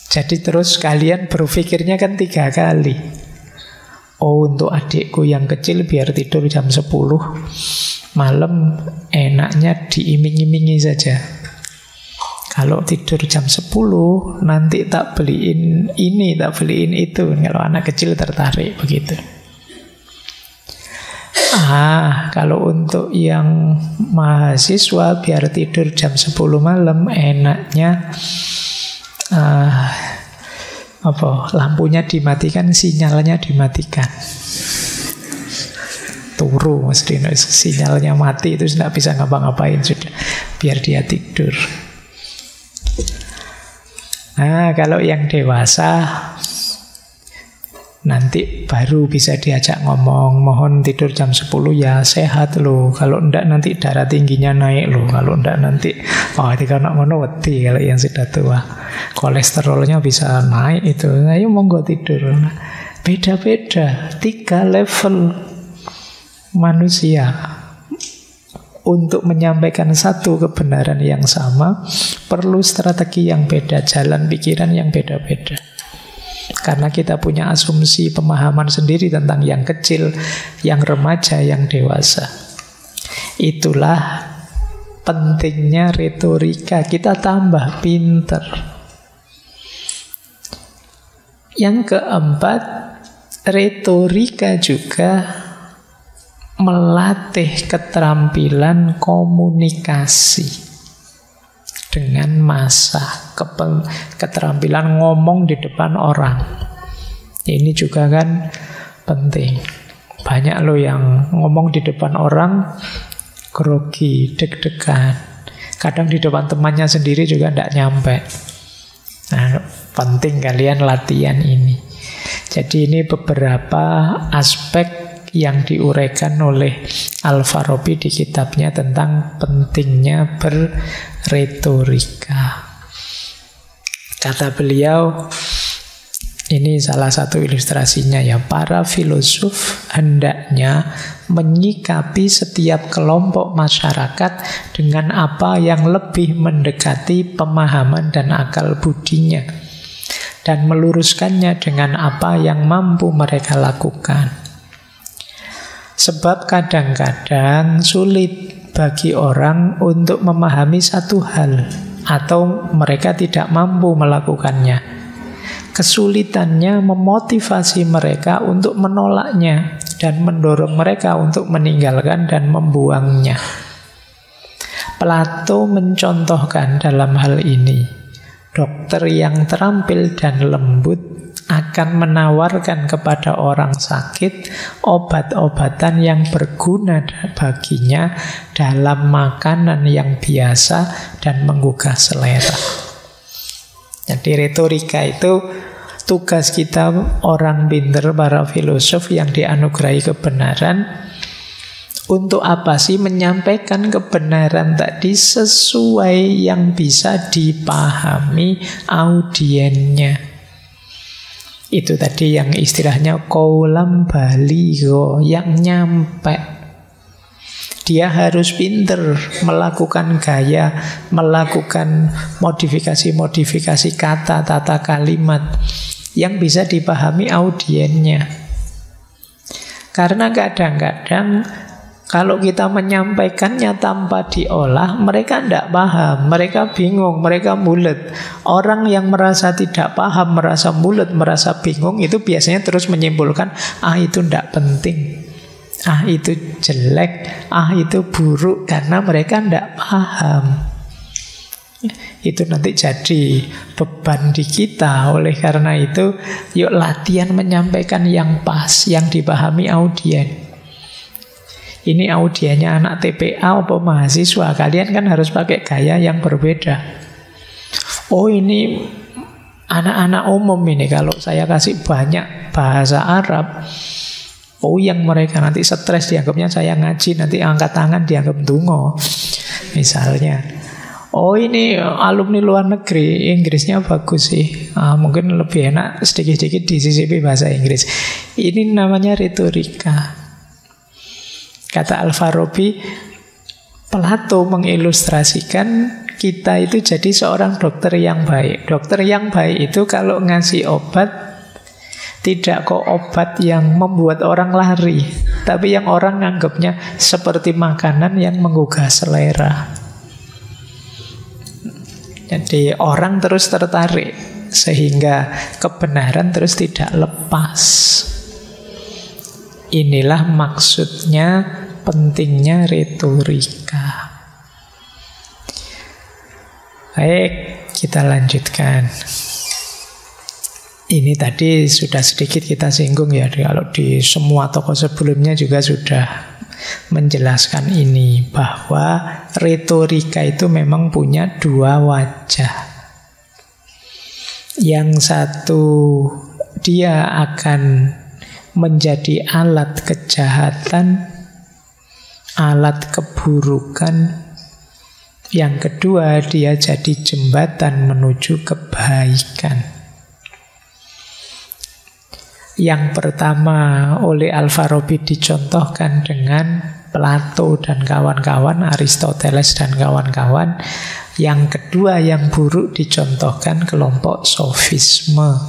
Jadi terus kalian berpikirnya kan 3 kali. Oh, untuk adikku yang kecil biar tidur jam 10 malam, enaknya diiming-imingi saja. Kalau tidur jam 10, nanti tak beliin ini, tak beliin itu. Kalau anak kecil tertarik begitu. Kalau untuk yang mahasiswa biar tidur jam 10 malam, enaknya lampunya dimatikan, sinyalnya dimatikan. Turu mesti, sinyalnya mati itu tidak bisa ngapa-ngapain sudah, biar dia tidur. Kalau yang dewasa nanti baru bisa diajak ngomong, mohon tidur jam 10 ya, sehat loh. Kalau enggak nanti darah tingginya naik loh. Kalau enggak nanti ketika nak ngono wedi. Kalau yang sudah tua kolesterolnya bisa naik itu. Ayo monggo tidur. Beda-beda, 3 level manusia. Untuk menyampaikan satu kebenaran yang sama, perlu strategi yang beda, jalan pikiran yang beda-beda. Karena kita punya asumsi pemahaman sendiri tentang yang kecil, yang remaja, yang dewasa. Itulah pentingnya retorika, kita tambah pinter. Yang keempat, retorika juga melatih keterampilan komunikasi dengan massa, keterampilan ngomong di depan orang. Ini juga kan penting. Banyak loh yang ngomong di depan orang grogi, deg-degan. Kadang di depan temannya sendiri juga tidak nyampe. Penting kalian latihan ini. Jadi ini beberapa aspek yang diuraikan oleh Al-Farabi di kitabnya tentang pentingnya berretorika. Kata beliau, ini salah satu ilustrasinya ya, para filosof hendaknya menyikapi setiap kelompok masyarakat dengan apa yang lebih mendekati pemahaman dan akal budinya, dan meluruskannya dengan apa yang mampu mereka lakukan. Sebab kadang-kadang sulit bagi orang untuk memahami satu hal, atau mereka tidak mampu melakukannya. Kesulitannya memotivasi mereka untuk menolaknya dan mendorong mereka untuk meninggalkan dan membuangnya. Plato mencontohkan dalam hal ini, dokter yang terampil dan lembut akan menawarkan kepada orang sakit obat-obatan yang berguna baginya dalam makanan yang biasa dan menggugah selera. Jadi retorika itu tugas kita, orang pinter, para filosof yang dianugerahi kebenaran. Untuk apa sih? Menyampaikan kebenaran tadi sesuai yang bisa dipahami audiennya. Itu tadi yang istilahnya qaulan baligho, yang nyampe. Dia harus pinter melakukan gaya, melakukan modifikasi-modifikasi kata, tata kalimat yang bisa dipahami audiennya. Karena kadang-kadang kalau kita menyampaikannya tanpa diolah, mereka tidak paham, mereka bingung, mereka mulet. Orang yang merasa tidak paham, merasa mulet, merasa bingung, itu biasanya terus menyimpulkan, itu tidak penting. ah itu jelek, ah itu buruk, karena mereka tidak paham. Itu nanti jadi beban di kita. Oleh karena itu, yuk latihan menyampaikan yang pas, yang dipahami audien. Ini audiennya anak TPA atau mahasiswa, kalian kan harus pakai gaya yang berbeda. Oh ini anak-anak umum ini, kalau saya kasih banyak bahasa Arab, oh yang mereka nanti stres, dianggapnya saya ngaji, nanti angkat tangan dianggap dungo misalnya. Oh ini alumni luar negeri, Inggrisnya bagus sih, mungkin lebih enak sedikit-sedikit disisipi bahasa Inggris. Ini namanya retorika. Kata Al-Farabi, Plato mengilustrasikan kita itu jadi seorang dokter yang baik. Dokter yang baik itu kalau ngasih obat, tidak kok obat yang membuat orang lari, tapi yang orang nganggapnya seperti makanan yang menggugah selera. Jadi orang terus tertarik, sehingga kebenaran terus tidak lepas. Inilah maksudnya pentingnya retorika. Baik, kita lanjutkan. Ini tadi sudah sedikit kita singgung ya, kalau di semua tokoh sebelumnya juga sudah menjelaskan ini, bahwa retorika itu memang punya dua wajah. Yang satu, dia akan menjadi alat kejahatan, alat keburukan. Yang kedua, dia jadi jembatan menuju kebaikan. Yang pertama oleh Al-Farabi dicontohkan dengan Plato dan kawan-kawan, Aristoteles dan kawan-kawan. Yang kedua yang buruk dicontohkan kelompok sofisme.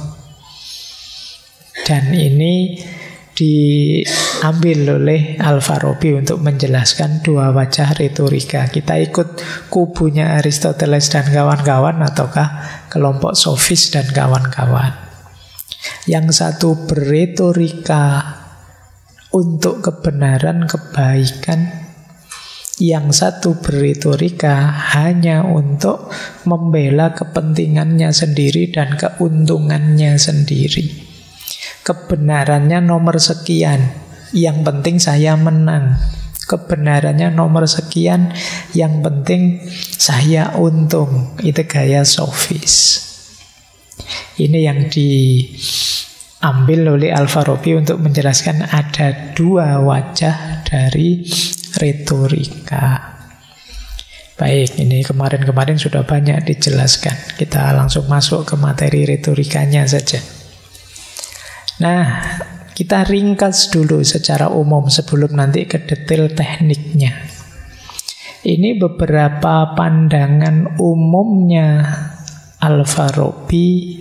Dan ini diambil oleh Al-Farabi untuk menjelaskan dua wajah retorika. Kita ikut kubunya Aristoteles dan kawan-kawan ataukah kelompok sofis dan kawan-kawan. Yang satu berretorika untuk kebenaran, kebaikan. Yang satu berretorika hanya untuk membela kepentingannya sendiri dan keuntungannya sendiri. Kebenarannya nomor sekian, yang penting saya menang. Kebenarannya nomor sekian, yang penting saya untung. Itu gaya sofis. Ini yang diambil oleh Al-Farabi untuk menjelaskan ada dua wajah dari retorika. Baik, ini kemarin-kemarin sudah banyak dijelaskan. Kita langsung masuk ke materi retorikanya saja. Nah, kita ringkas dulu secara umum sebelum nanti ke detail tekniknya. Ini beberapa pandangan umumnya Al-Farabi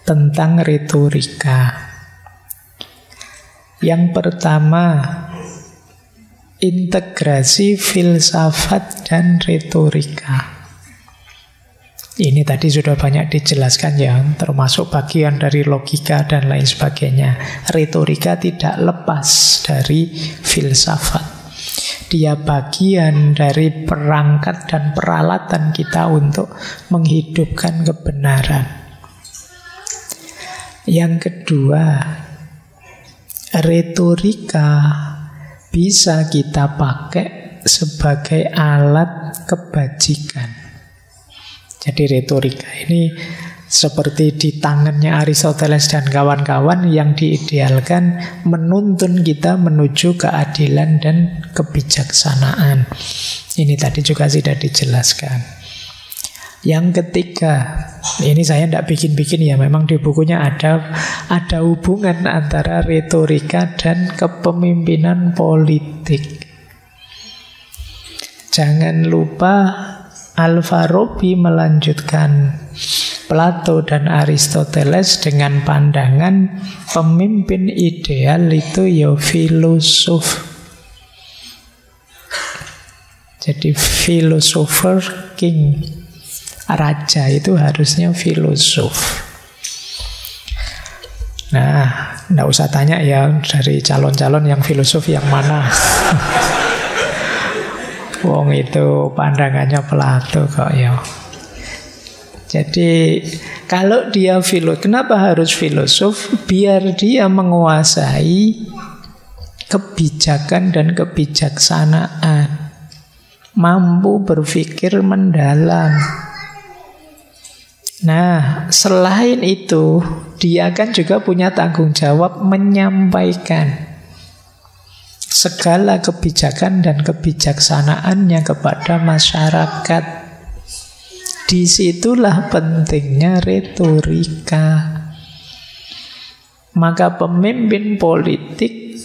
tentang retorika. Yang pertama, integrasi filsafat dan retorika. Ini tadi sudah banyak dijelaskan ya, termasuk bagian dari logika dan lain sebagainya. Retorika tidak lepas dari filsafat. Dia bagian dari perangkat dan peralatan kita untuk menghidupkan kebenaran. Yang kedua, retorika bisa kita pakai sebagai alat kebajikan. Jadi retorika ini seperti di tangannya Aristoteles dan kawan-kawan yang diidealkan menuntun kita menuju keadilan dan kebijaksanaan. Ini tadi juga sudah dijelaskan. Yang ketiga, ini saya tidak bikin-bikin ya, memang di bukunya ada hubungan antara retorika dan kepemimpinan politik. Jangan lupa Al-Farabi melanjutkan Plato dan Aristoteles dengan pandangan pemimpin ideal itu ya filosof. Jadi philosopher king, raja itu harusnya filosof. Nah, Nggak usah tanya ya dari calon-calon yang filosof yang mana. Wong itu pandangannya Plato kok ya. Jadi kalau dia kenapa harus filosof? Biar dia menguasai kebijakan dan kebijaksanaan, mampu berpikir mendalam. Nah, selain itu, dia kan juga punya tanggung jawab menyampaikan segala kebijakan dan kebijaksanaannya kepada masyarakat. Disitulah pentingnya retorika. Maka pemimpin politik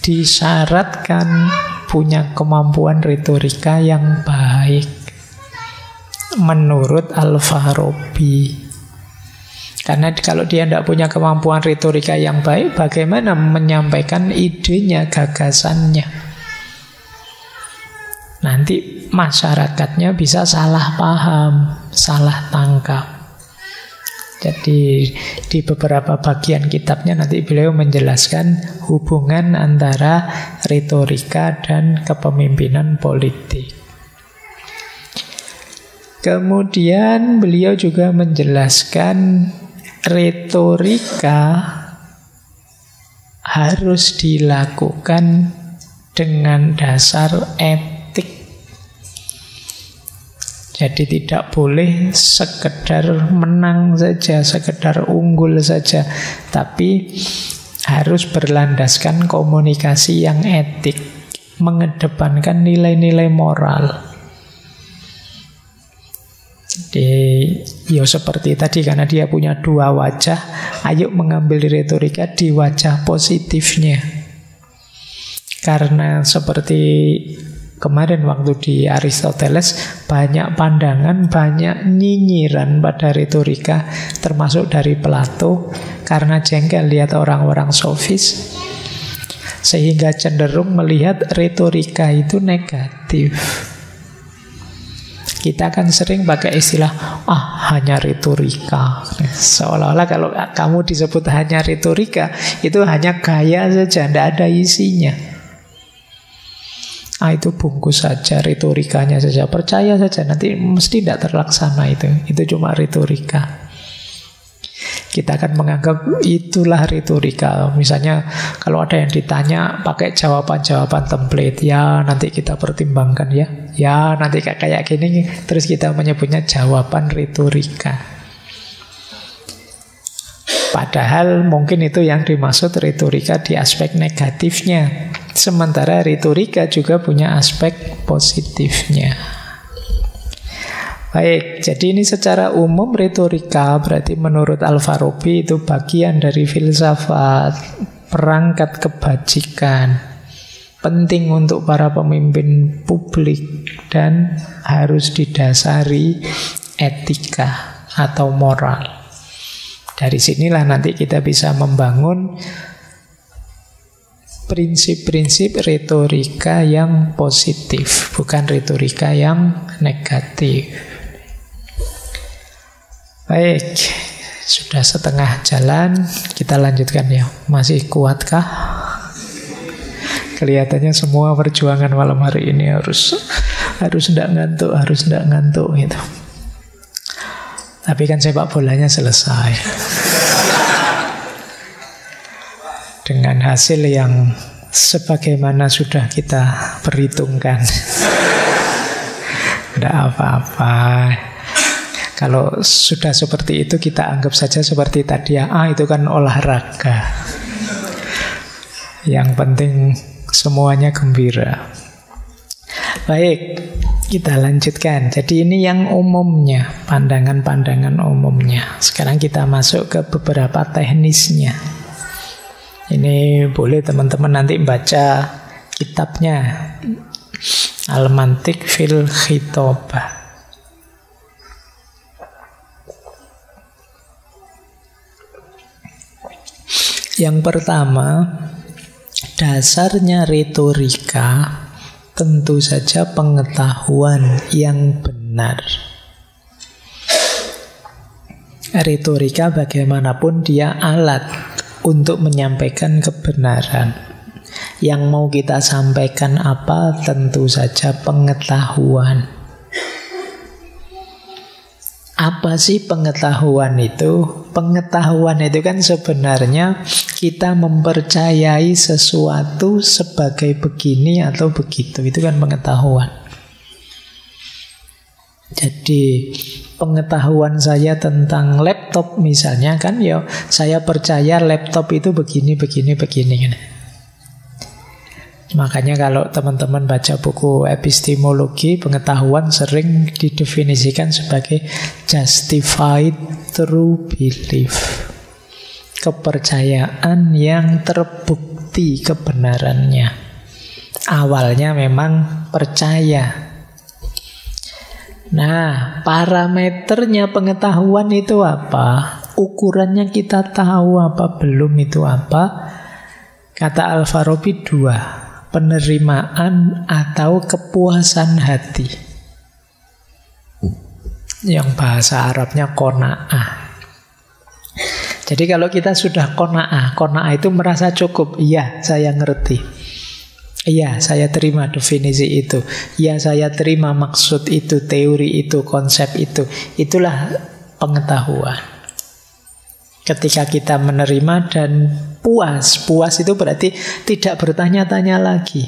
disyaratkan punya kemampuan retorika yang baik menurut Al-Farabi. Karena kalau dia tidak punya kemampuan retorika yang baik, bagaimana menyampaikan idenya, gagasannya? Nanti masyarakatnya bisa salah paham, salah tangkap. Jadi di beberapa bagian kitabnya nanti beliau menjelaskan hubungan antara retorika dan kepemimpinan politik. Kemudian beliau juga menjelaskan retorika harus dilakukan dengan dasar etik. Jadi tidak boleh sekedar menang saja, sekedar unggul saja, tapi harus berlandaskan komunikasi yang etik, mengedepankan nilai-nilai moral. Ya seperti tadi, karena dia punya dua wajah, ayo mengambil retorika di wajah positifnya. Karena seperti kemarin waktu di Aristoteles, banyak pandangan, banyak nyinyiran pada retorika, termasuk dari Plato, karena jengkel lihat orang-orang sofis, sehingga cenderung melihat retorika itu negatif. Kita kan sering pakai istilah hanya retorika. Seolah-olah kalau kamu disebut hanya retorika, itu hanya gaya saja, tidak ada isinya. Itu bungkus saja, retorikanya saja, percaya saja, nanti mesti tidak terlaksana itu cuma retorika. Kita akan menganggap itulah retorika. Misalnya kalau ada yang ditanya pakai jawaban-jawaban template, ya nanti kita pertimbangkan ya nanti kayak gini, terus kita menyebutnya jawaban retorika. Padahal mungkin itu yang dimaksud retorika di aspek negatifnya, sementara retorika juga punya aspek positifnya. Baik, jadi ini secara umum retorika berarti menurut Al-Farabi itu bagian dari filsafat, perangkat kebajikan, penting untuk para pemimpin publik dan harus didasari etika atau moral. Dari sinilah nanti kita bisa membangun prinsip-prinsip retorika yang positif, bukan retorika yang negatif. Baik, sudah setengah jalan, kita lanjutkan ya. Masih kuatkah? Kelihatannya semua perjuangan malam hari ini harus tidak ngantuk gitu. Tapi kan sepak bolanya selesai dengan hasil yang sebagaimana sudah kita perhitungkan. Tidak apa-apa. Kalau sudah seperti itu, kita anggap saja seperti tadi ya, itu kan olahraga. Yang penting semuanya gembira. Baik, kita lanjutkan. Jadi ini yang umumnya, pandangan-pandangan umumnya. Sekarang kita masuk ke beberapa teknisnya. Ini boleh teman-teman nanti baca kitabnya, Al-Mantiq fil Khitobah. Yang pertama, dasarnya retorika tentu saja pengetahuan yang benar. Retorika bagaimanapun dia alat untuk menyampaikan kebenaran. Yang mau kita sampaikan apa? Tentu saja pengetahuan. Apa sih pengetahuan itu? Pengetahuan itu kan sebenarnya kita mempercayai sesuatu sebagai begini atau begitu. Itu kan pengetahuan. Jadi pengetahuan saya tentang laptop misalnya kan, ya saya percaya laptop itu begini, begini, begini kan. Makanya kalau teman-teman baca buku epistemologi, pengetahuan sering didefinisikan sebagai justified true belief. Kepercayaan yang terbukti kebenarannya. Awalnya memang percaya. Nah, parameternya pengetahuan itu apa? Ukurannya kita tahu apa belum itu apa? Kata Al-Farabi 2. Penerimaan atau kepuasan hati. Yang bahasa Arabnya qanaah. Jadi kalau kita sudah qanaah itu merasa cukup. Iya, saya ngerti. Iya, saya terima definisi itu. Iya, saya terima maksud itu, teori itu, konsep itu. Itulah pengetahuan. Ketika kita menerima dan puas itu berarti tidak bertanya-tanya lagi.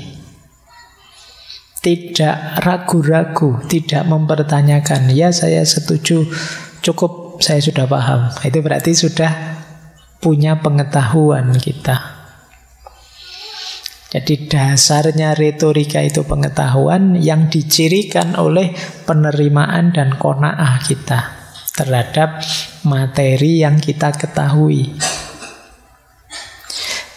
Tidak ragu-ragu, tidak mempertanyakan. Ya, saya setuju, cukup, saya sudah paham. Itu berarti sudah punya pengetahuan kita. Jadi dasarnya retorika itu pengetahuan yang dicirikan oleh penerimaan dan qanaah kita terhadap materi yang kita ketahui.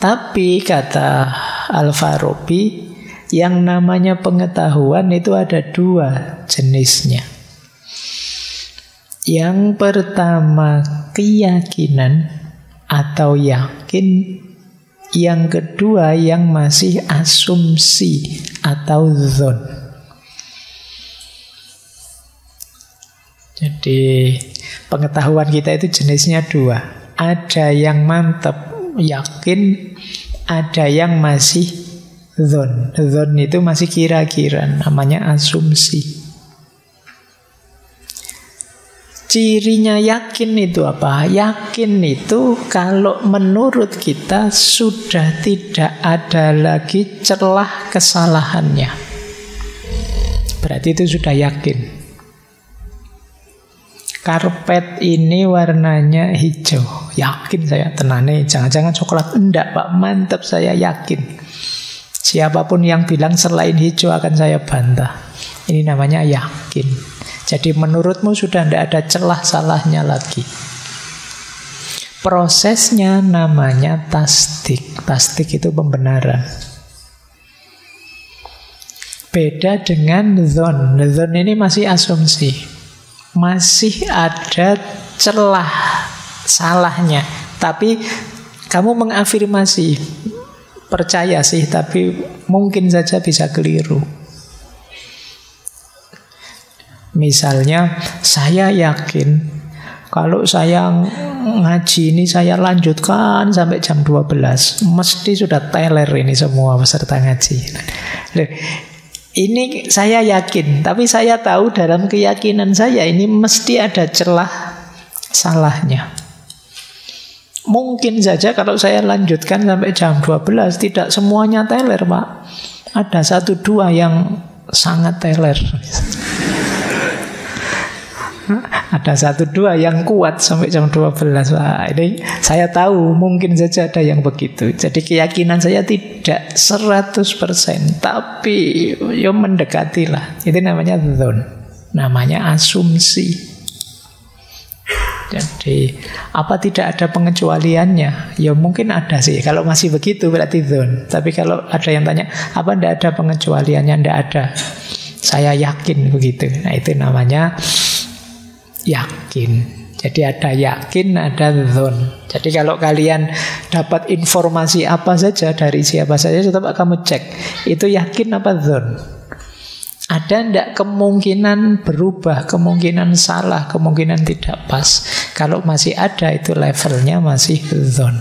Tapi kata Al-Farabi, yang namanya pengetahuan itu ada 2 jenisnya. Yang pertama keyakinan atau yakin. Yang kedua yang masih asumsi atau dzon. Jadi pengetahuan kita itu jenisnya 2. Ada yang mantap, yakin, ada yang masih dzon. Dzon itu masih kira-kira, namanya asumsi. Cirinya yakin itu apa? Yakin itu kalau menurut kita sudah tidak ada lagi celah kesalahannya. Berarti itu sudah yakin. Karpet ini warnanya hijau. Yakin saya, tenane, jangan-jangan coklat. Enggak Pak, mantap, saya yakin. Siapapun yang bilang selain hijau akan saya bantah. Ini namanya yakin. Jadi menurutmu sudah tidak ada celah salahnya lagi. Prosesnya namanya tasdik. Tasdik itu pembenaran. Beda dengan dzon. Dzon ini masih asumsi. Masih ada celah salahnya. Tapi kamu mengafirmasi, percaya sih, tapi mungkin saja bisa keliru. Misalnya, saya yakin kalau saya ngaji ini saya lanjutkan sampai jam 12. Mesti sudah teler ini semua peserta ngaji. Loh, ini saya yakin, tapi saya tahu dalam keyakinan saya ini mesti ada celah salahnya. Mungkin saja kalau saya lanjutkan sampai jam 12 tidak semuanya teler, Pak. Ada 1-2 yang sangat teler. Ada 1-2 yang kuat sampai jam 12. Wah, ini saya tahu mungkin saja ada yang begitu. Jadi keyakinan saya tidak 100%, tapi ya mendekatilah. Itu namanya dzon. Namanya asumsi. Jadi apa tidak ada pengecualiannya? Ya mungkin ada sih. Kalau masih begitu berarti dzon. Tapi kalau ada yang tanya, apa tidak ada pengecualiannya? Tidak ada. Saya yakin begitu. Nah itu namanya yakin. Jadi ada yakin, ada dzon. Jadi kalau kalian dapat informasi apa saja dari siapa saja, coba kamu cek, itu yakin apa dzon? Ada ndak kemungkinan berubah, kemungkinan salah, kemungkinan tidak pas? Kalau masih ada, itu levelnya masih dzon.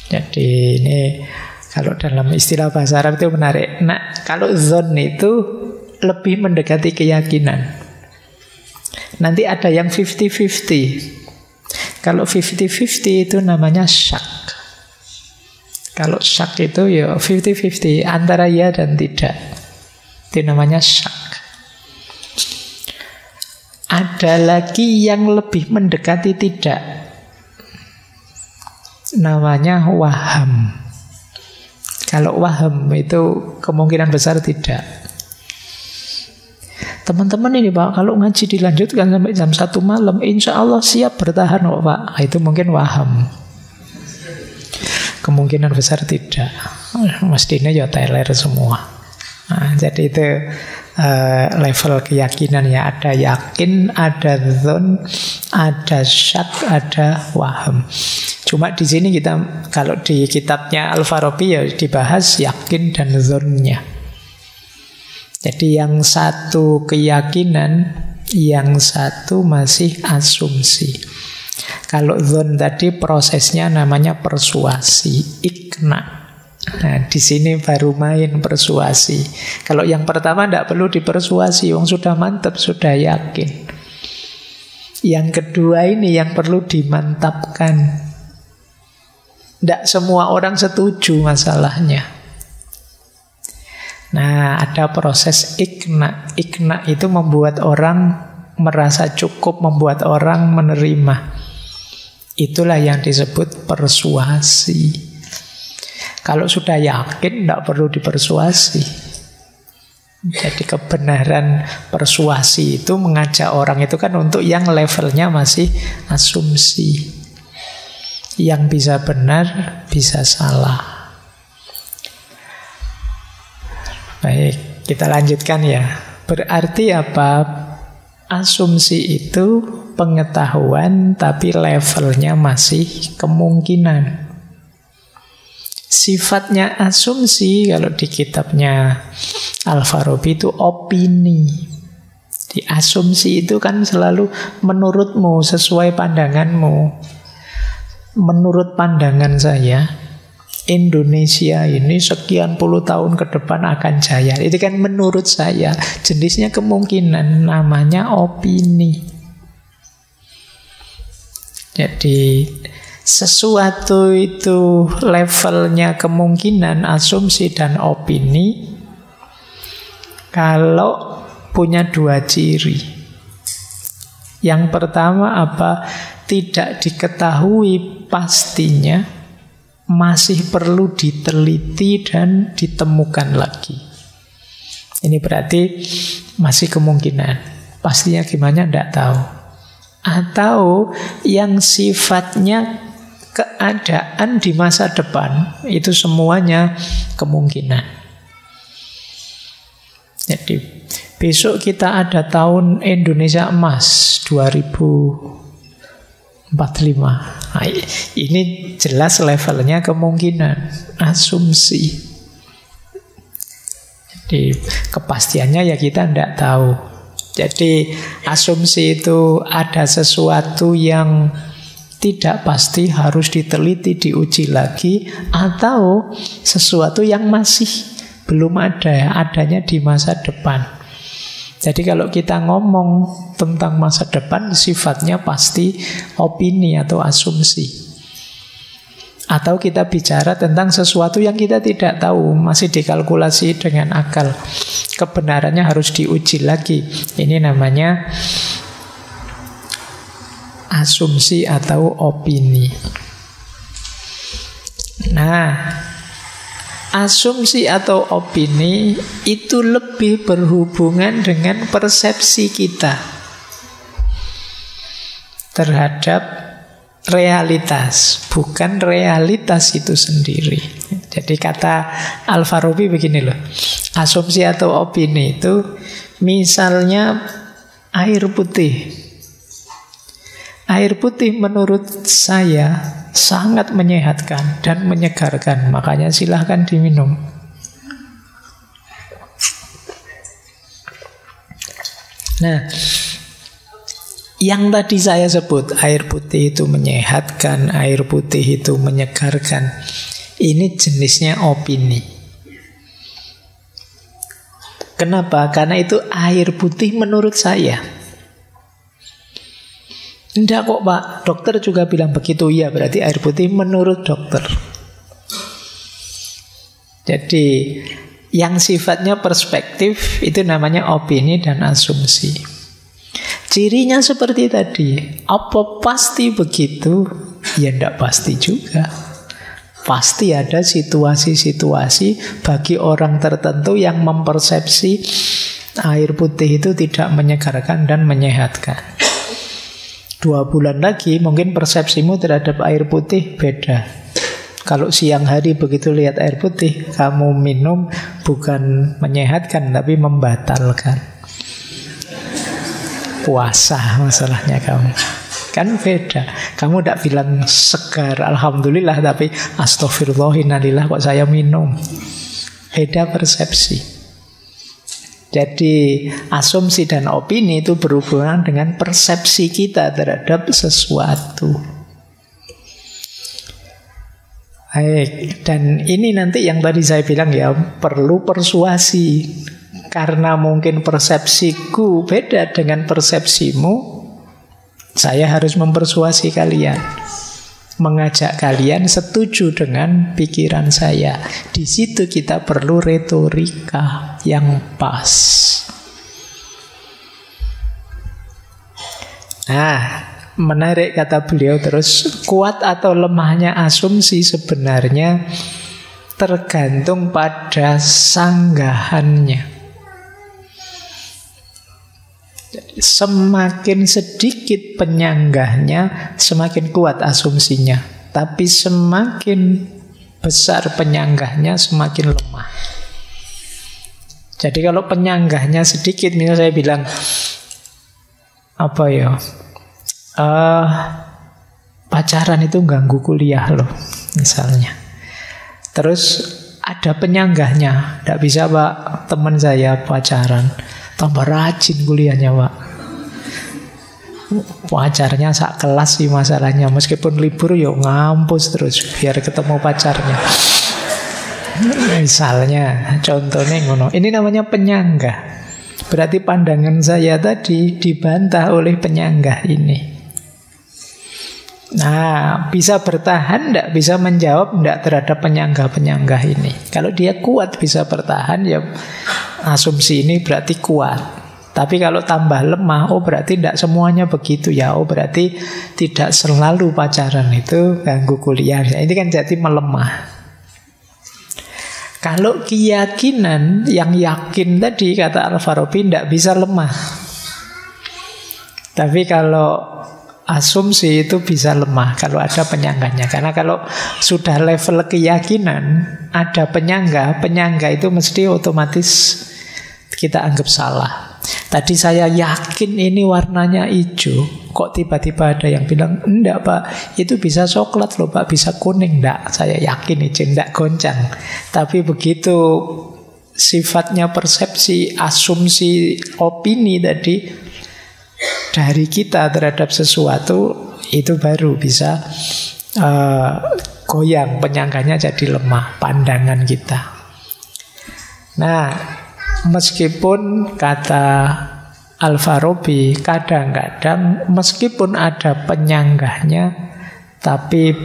Jadi ini kalau dalam istilah bahasa Arab itu menarik. Nah, kalau dzon itu lebih mendekati keyakinan. Nanti ada yang 50-50. Kalau 50-50 itu namanya syak. Kalau syak itu ya 50-50 antara ya dan tidak. Itu namanya syak. Ada lagi yang lebih mendekati tidak. Namanya waham. Kalau waham itu kemungkinan besar tidak. Teman-teman ini Pak, kalau ngaji dilanjutkan sampai jam 1 malam, insya Allah siap bertahan kok Pak. Itu mungkin waham. Kemungkinan besar tidak. Mestinya ya teler semua. Nah, jadi itu level keyakinan ya. Ada yakin, ada dzon, ada syak, ada waham. Cuma di sini kita, kalau di kitabnya Al-Farabi ya dibahas yakin dan dzonnya. Jadi yang satu keyakinan, yang satu masih asumsi. Kalau dzon tadi prosesnya namanya persuasi, ikna. Nah, di sini baru main persuasi. Kalau yang pertama tidak perlu dipersuasi, wong sudah mantap, sudah yakin. Yang kedua ini yang perlu dimantapkan. Tidak semua orang setuju masalahnya. Nah, ada proses ikna. Ikna itu membuat orang merasa cukup, membuat orang menerima. Itulah yang disebut persuasi. Kalau sudah yakin, tidak perlu dipersuasi. Jadi kebenaran persuasi itu mengajak orang itu kan untuk yang levelnya masih asumsi. Yang bisa benar, bisa salah. Baik, kita lanjutkan ya. Berarti apa? Asumsi itu pengetahuan tapi levelnya masih kemungkinan. Sifatnya asumsi kalau di kitabnya Al-Farabi itu opini. Di asumsi itu kan selalu menurutmu, sesuai pandanganmu. Menurut pandangan saya, Indonesia ini sekian puluh tahun ke depan akan jaya. Itu kan menurut saya. Jenisnya kemungkinan, namanya opini. Jadi sesuatu itu levelnya kemungkinan, asumsi dan opini kalau punya dua ciri. Yang pertama apa? Tidak diketahui pastinya, masih perlu diteliti dan ditemukan lagi. Ini berarti masih kemungkinan. Pastinya gimana tidak tahu. Atau yang sifatnya keadaan di masa depan, itu semuanya kemungkinan. Jadi besok kita ada tahun Indonesia Emas 2045. Nah, ini jelas levelnya kemungkinan, asumsi. Jadi kepastiannya ya kita tidak tahu. Jadi asumsi itu ada sesuatu yang tidak pasti, harus diteliti, diuji lagi, atau sesuatu yang masih belum ada, adanya di masa depan. Jadi kalau kita ngomong tentang masa depan, sifatnya pasti opini atau asumsi. Atau kita bicara tentang sesuatu yang kita tidak tahu, masih dikalkulasi dengan akal. Kebenarannya harus diuji lagi. Ini namanya asumsi atau opini. Nah, asumsi atau opini itu lebih berhubungan dengan persepsi kita terhadap realitas, bukan realitas itu sendiri. Jadi kata Al-Farabi begini loh, asumsi atau opini itu misalnya air putih. Air putih menurut saya sangat menyehatkan dan menyegarkan, makanya silahkan diminum. Nah, Yang tadi saya sebut, air putih itu menyehatkan, air putih itu menyegarkan, ini jenisnya opini. Kenapa? Karena itu air putih menurut saya. Enggak kok Pak, dokter juga bilang begitu. Ya berarti air putih menurut dokter. Jadi yang sifatnya perspektif itu namanya opini dan asumsi. Cirinya seperti tadi. Apa pasti begitu? Ya enggak pasti juga. Pasti ada situasi-situasi bagi orang tertentu yang mempersepsi air putih itu tidak menyegarkan dan menyehatkan. 2 bulan lagi mungkin persepsimu terhadap air putih beda. Kalau siang hari begitu lihat air putih, kamu minum bukan menyehatkan tapi membatalkan. Puasa masalahnya kamu. Kan beda. Kamu tidak bilang segar, alhamdulillah, tapi astagfirullahaladzim kok saya minum. Beda persepsi. Jadi asumsi dan opini itu berhubungan dengan persepsi kita terhadap sesuatu. Baik, dan ini nanti yang tadi saya bilang ya, perlu persuasi. Karena mungkin persepsiku beda dengan persepsimu, saya harus mempersuasi kalian, mengajak kalian setuju dengan pikiran saya. Di situ kita perlu retorika yang pas. Nah, menarik kata beliau terus, kuat atau lemahnya asumsi sebenarnya tergantung pada sanggahannya. Semakin sedikit penyanggahnya, semakin kuat asumsinya. Tapi semakin besar penyanggahnya, semakin lemah. Jadi kalau penyanggahnya sedikit, misalnya saya bilang, pacaran itu ganggu kuliah loh, misalnya. Terus ada penyanggahnya, tidak bisa Pak, teman saya pacaran, tambah rajin kuliahnya Pak. Pacarnya sak kelas sih masalahnya, meskipun libur yuk ngampus terus biar ketemu pacarnya. Misalnya, contohnya ngono. Ini namanya penyanggah. Berarti pandangan saya tadi dibantah oleh penyanggah ini. Nah, bisa bertahan enggak, bisa menjawab enggak terhadap penyanggah-penyanggah ini. Kalau dia kuat bisa bertahan, ya asumsi ini berarti kuat. Tapi kalau tambah lemah, oh berarti tidak semuanya begitu ya. Oh berarti tidak selalu pacaran itu ganggu kuliah. Ini kan jadi melemah. Kalau keyakinan yang yakin tadi, kata Al-Farabi, tidak bisa lemah. Tapi kalau asumsi itu bisa lemah kalau ada penyanggahnya. Karena kalau sudah level keyakinan, ada penyanggah, penyanggah itu mesti otomatis kita anggap salah. Tadi saya yakin ini warnanya hijau, kok tiba-tiba ada yang bilang, enggak Pak, itu bisa coklat loh Pak, bisa kuning. Enggak, saya yakin hijau, enggak goncang. Tapi begitu sifatnya persepsi, asumsi, opini tadi dari kita terhadap sesuatu, itu baru bisa goyang, penyanggahnya jadi lemah, pandangan kita. Nah, meskipun kata Al-Farabi, kadang-kadang meskipun ada penyanggahnya, tapi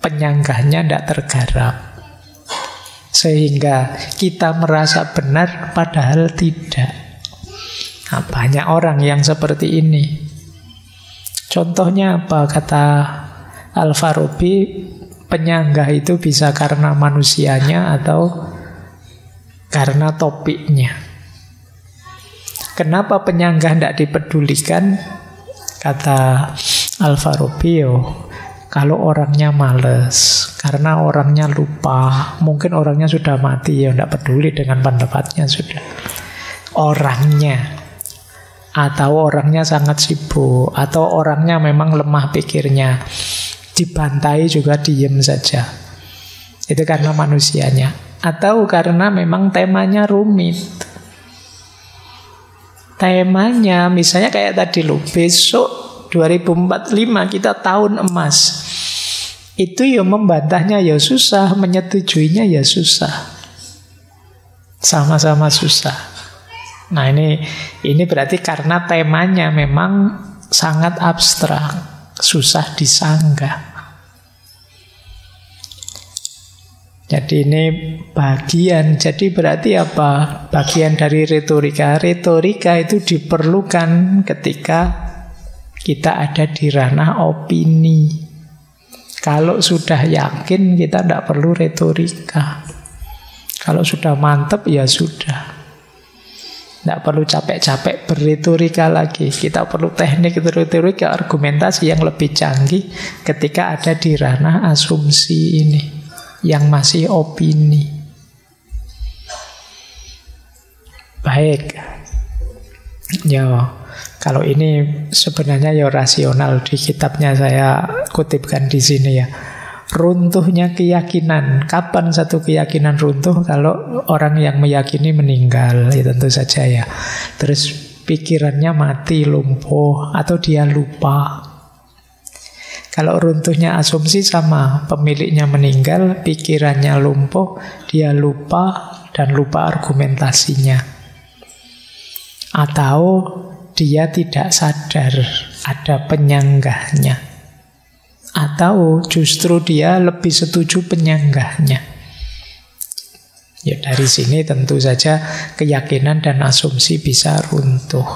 penyanggahnya tidak tergarap. Sehingga kita merasa benar padahal tidak. Nah, banyak orang yang seperti ini. Contohnya apa? Kata Al-Farabi, penyanggah itu bisa karena manusianya atau karena topiknya. Kenapa penyanggah tidak dipedulikan? Kata Al-Farabi, kalau orangnya males, karena orangnya lupa, mungkin orangnya sudah mati, ya tidak peduli dengan pendapatnya sudah. Orangnya, atau orangnya sangat sibuk, atau orangnya memang lemah pikirnya, dibantai juga diem saja. Itu karena manusianya. Atau karena memang temanya rumit. temanya misalnya kayak tadi loh, besok 2045 kita tahun emas. Itu ya membantahnya ya susah, menyetujuinya ya susah. Sama-sama susah. Nah ini berarti karena temanya memang sangat abstrak, susah disanggah. Jadi ini bagian, jadi berarti apa? Bagian dari retorika. Retorika itu diperlukan ketika kita ada di ranah opini. Kalau sudah yakin kita tidak perlu retorika. Kalau sudah mantep ya sudah. Tidak perlu capek-capek berretorika lagi. Kita perlu teknik retorika, argumentasi yang lebih canggih ketika ada di ranah asumsi ini, yang masih opini. Baik. Ya, kalau ini sebenarnya ya rasional, di kitabnya saya kutipkan di sini ya. Runtuhnya keyakinan. Kapan satu keyakinan runtuh? Kalau orang yang meyakini meninggal, ya tentu saja ya. Terus pikirannya mati, lumpuh, atau dia lupa. Kalau runtuhnya asumsi sama, pemiliknya meninggal, pikirannya lumpuh, dia lupa, dan lupa argumentasinya. Atau dia tidak sadar, ada penyanggahnya. Atau justru dia lebih setuju penyanggahnya. Ya dari sini tentu saja keyakinan dan asumsi bisa runtuh.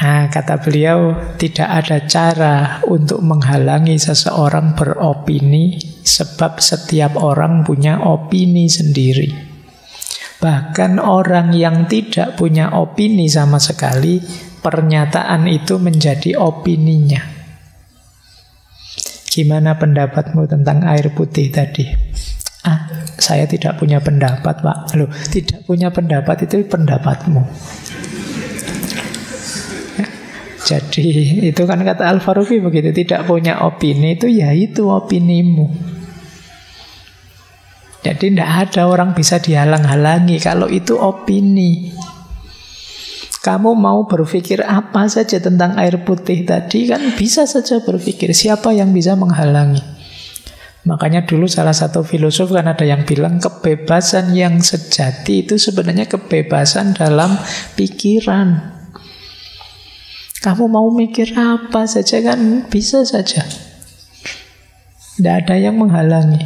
Nah, kata beliau, tidak ada cara untuk menghalangi seseorang beropini, sebab setiap orang punya opini sendiri. Bahkan orang yang tidak punya opini sama sekali, pernyataan itu menjadi opininya. Gimana pendapatmu tentang air putih tadi? Saya tidak punya pendapat, Pak. Loh, tidak punya pendapat itu pendapatmu. Jadi itu kan kata Al-Farabi begitu, tidak punya opini itu ya itu opinimu. Jadi tidak ada orang bisa dihalang-halangi kalau itu opini. Kamu mau berpikir apa saja tentang air putih tadi kan bisa saja berpikir. Siapa yang bisa menghalangi? Makanya dulu salah satu filosof kan ada yang bilang kebebasan yang sejati itu sebenarnya kebebasan dalam pikiran. Kamu mau mikir apa saja kan bisa saja. Tidak ada yang menghalangi.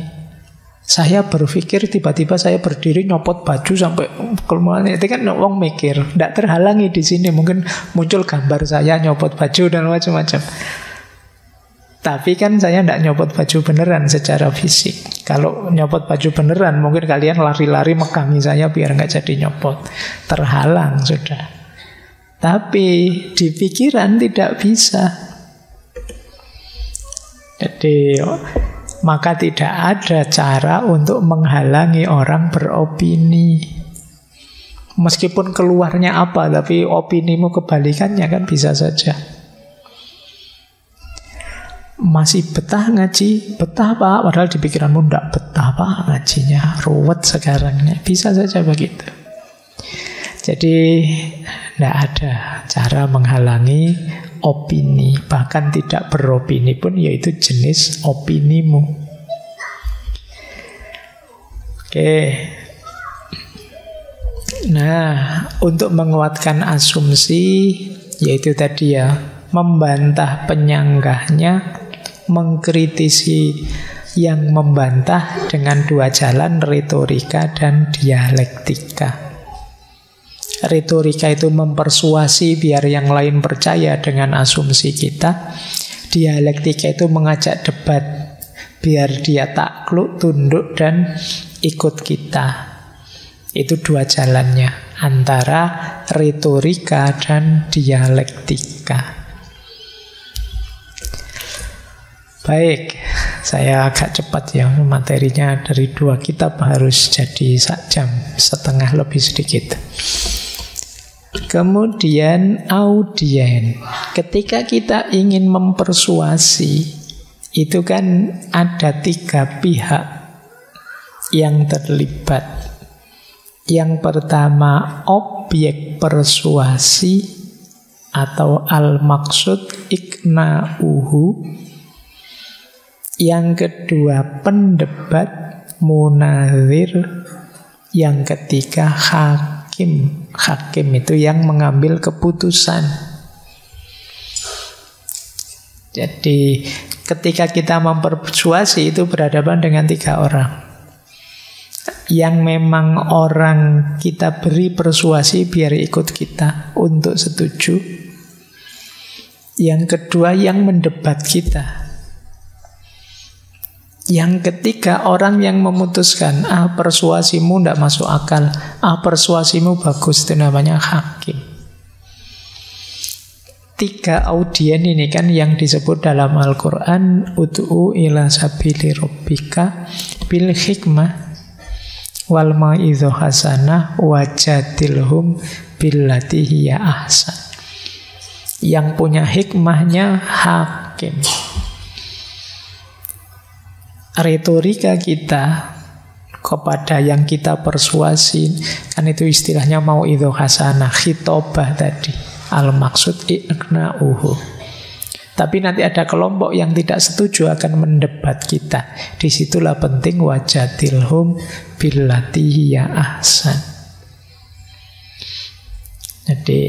Saya berpikir tiba-tiba saya berdiri nyopot baju sampai keluar, itu kan orang mikir, tidak terhalangi di sini. Mungkin muncul gambar saya nyopot baju dan macam-macam. Tapi kan saya tidak nyopot baju beneran secara fisik. Kalau nyopot baju beneran mungkin kalian lari-lari megangi saya biar nggak jadi nyopot. Terhalang sudah. Tapi di pikiran tidak bisa. Jadi maka tidak ada cara untuk menghalangi orang beropini. Meskipun keluarnya apa, tapi opinimu kebalikannya kan bisa saja. Masih betah ngaji? Betah Pak, padahal di pikiranmu tidak betah Pak ngajinya, ruwet sekarang. Bisa saja begitu. Jadi tidak ada cara menghalangi opini. Bahkan tidak beropini pun yaitu jenis opinimu. Oke. Nah, untuk menguatkan asumsi, yaitu tadi ya, membantah penyanggahnya, mengkritisi yang membantah dengan dua jalan, retorika dan dialektika. Retorika itu mempersuasi biar yang lain percaya dengan asumsi kita. Dialektika itu mengajak debat biar dia takluk, tunduk dan ikut kita. Itu dua jalannya antara retorika dan dialektika. Baik, saya agak cepat ya, materinya dari dua kitab harus jadi 1,5 jam lebih sedikit. Kemudian audien. Ketika kita ingin mempersuasi, itu kan ada 3 pihak yang terlibat. Yang pertama objek persuasi atau al-maksud iqna'uhu. Yang kedua pendebat munazir. Yang ketiga hakim. Hakim itu yang mengambil keputusan. Jadi ketika kita mempersuasi itu berhadapan dengan 3 orang. Yang memang orang kita beri persuasi biar ikut kita untuk setuju. Yang kedua yang mendebat kita. Yang ketiga orang yang memutuskan, persuasimu tidak masuk akal, persuasimu bagus, itu namanya hakim. 3 audien ini kan yang disebut dalam Al-Quran, ud'u ila sabili rabbika bil hikmah wal mau'izah hasanah wajadilhum billati hiya ahsan. Yang punya hikmahnya hakim. Retorika kita kepada yang kita persuasi, kan itu istilahnya mau'izah hasanah, khitobah tadi, al-maksud iqna'uhu. Tapi nanti ada kelompok yang tidak setuju akan mendebat kita. Disitulah penting wajadilhum billati hiya ahsan. Jadi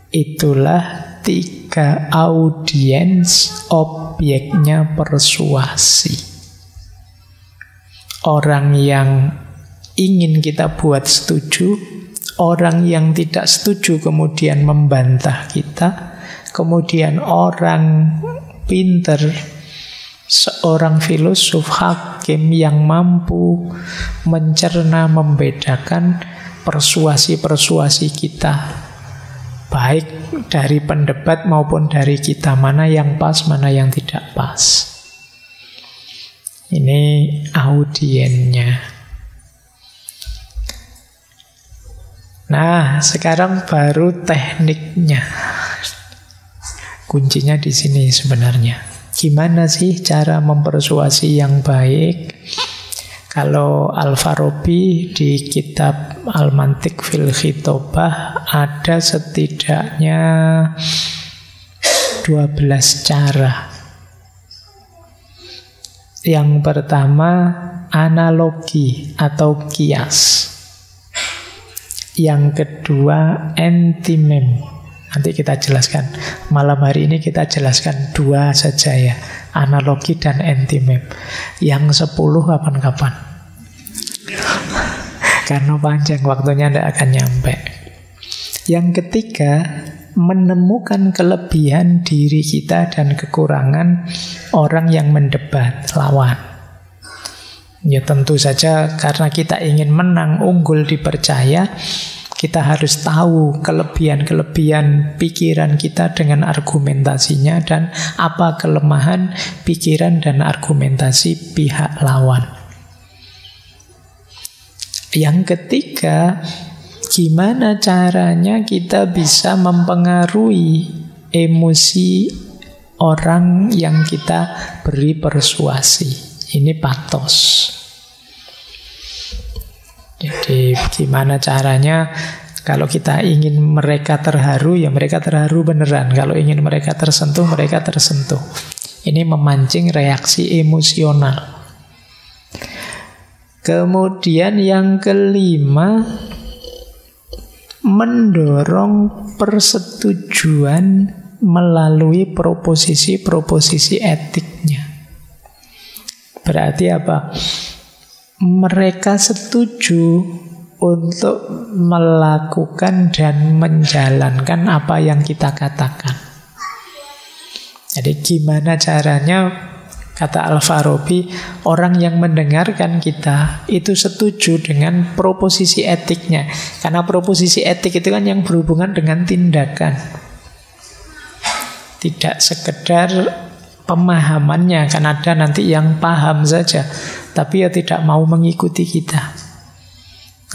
itulah 3 audiens objeknya persuasi. Orang yang ingin kita buat setuju, orang yang tidak setuju kemudian membantah kita, kemudian orang pinter, seorang filosof hakim yang mampu mencerna, membedakan persuasi-persuasi kita, baik dari pendebat maupun dari kita, mana yang pas, mana yang tidak pas. Ini audiennya. Nah, sekarang baru tekniknya. Kuncinya di sini sebenarnya. Gimana sih cara mempersuasi yang baik? Kalau Al-Farabi di kitab Al-Mantiq fil Khitobah ada setidaknya 12 cara. Yang pertama, analogi atau kias. Yang kedua, entimem. Nanti kita jelaskan. Malam hari ini kita jelaskan 2 saja ya. Analogi dan entimem. Yang 10 kapan-kapan. Karena panjang waktunya tidak akan nyampe. Yang ketiga, menemukan kelebihan diri kita dan kekurangan orang yang mendebat, lawan. Ya tentu saja karena kita ingin menang, unggul, dipercaya, kita harus tahu kelebihan-kelebihan pikiran kita dengan argumentasinya dan apa kelemahan pikiran dan argumentasi pihak lawan. Yang ketiga, gimana caranya kita bisa mempengaruhi emosi orang yang kita beri persuasi. Ini pathos. Jadi gimana caranya kalau kita ingin mereka terharu, ya mereka terharu beneran. Kalau ingin mereka tersentuh, mereka tersentuh. Ini memancing reaksi emosional. Kemudian yang kelima, mendorong persetujuan melalui proposisi-proposisi etiknya. Berarti apa? Mereka setuju untuk melakukan dan menjalankan apa yang kita katakan. Jadi gimana caranya, kata Al-Farabi, orang yang mendengarkan kita itu setuju dengan proposisi etiknya. Karena proposisi etik itu kan yang berhubungan dengan tindakan. Tidak sekedar pemahamannya, kan ada nanti yang paham saja, tapi ya tidak mau mengikuti kita.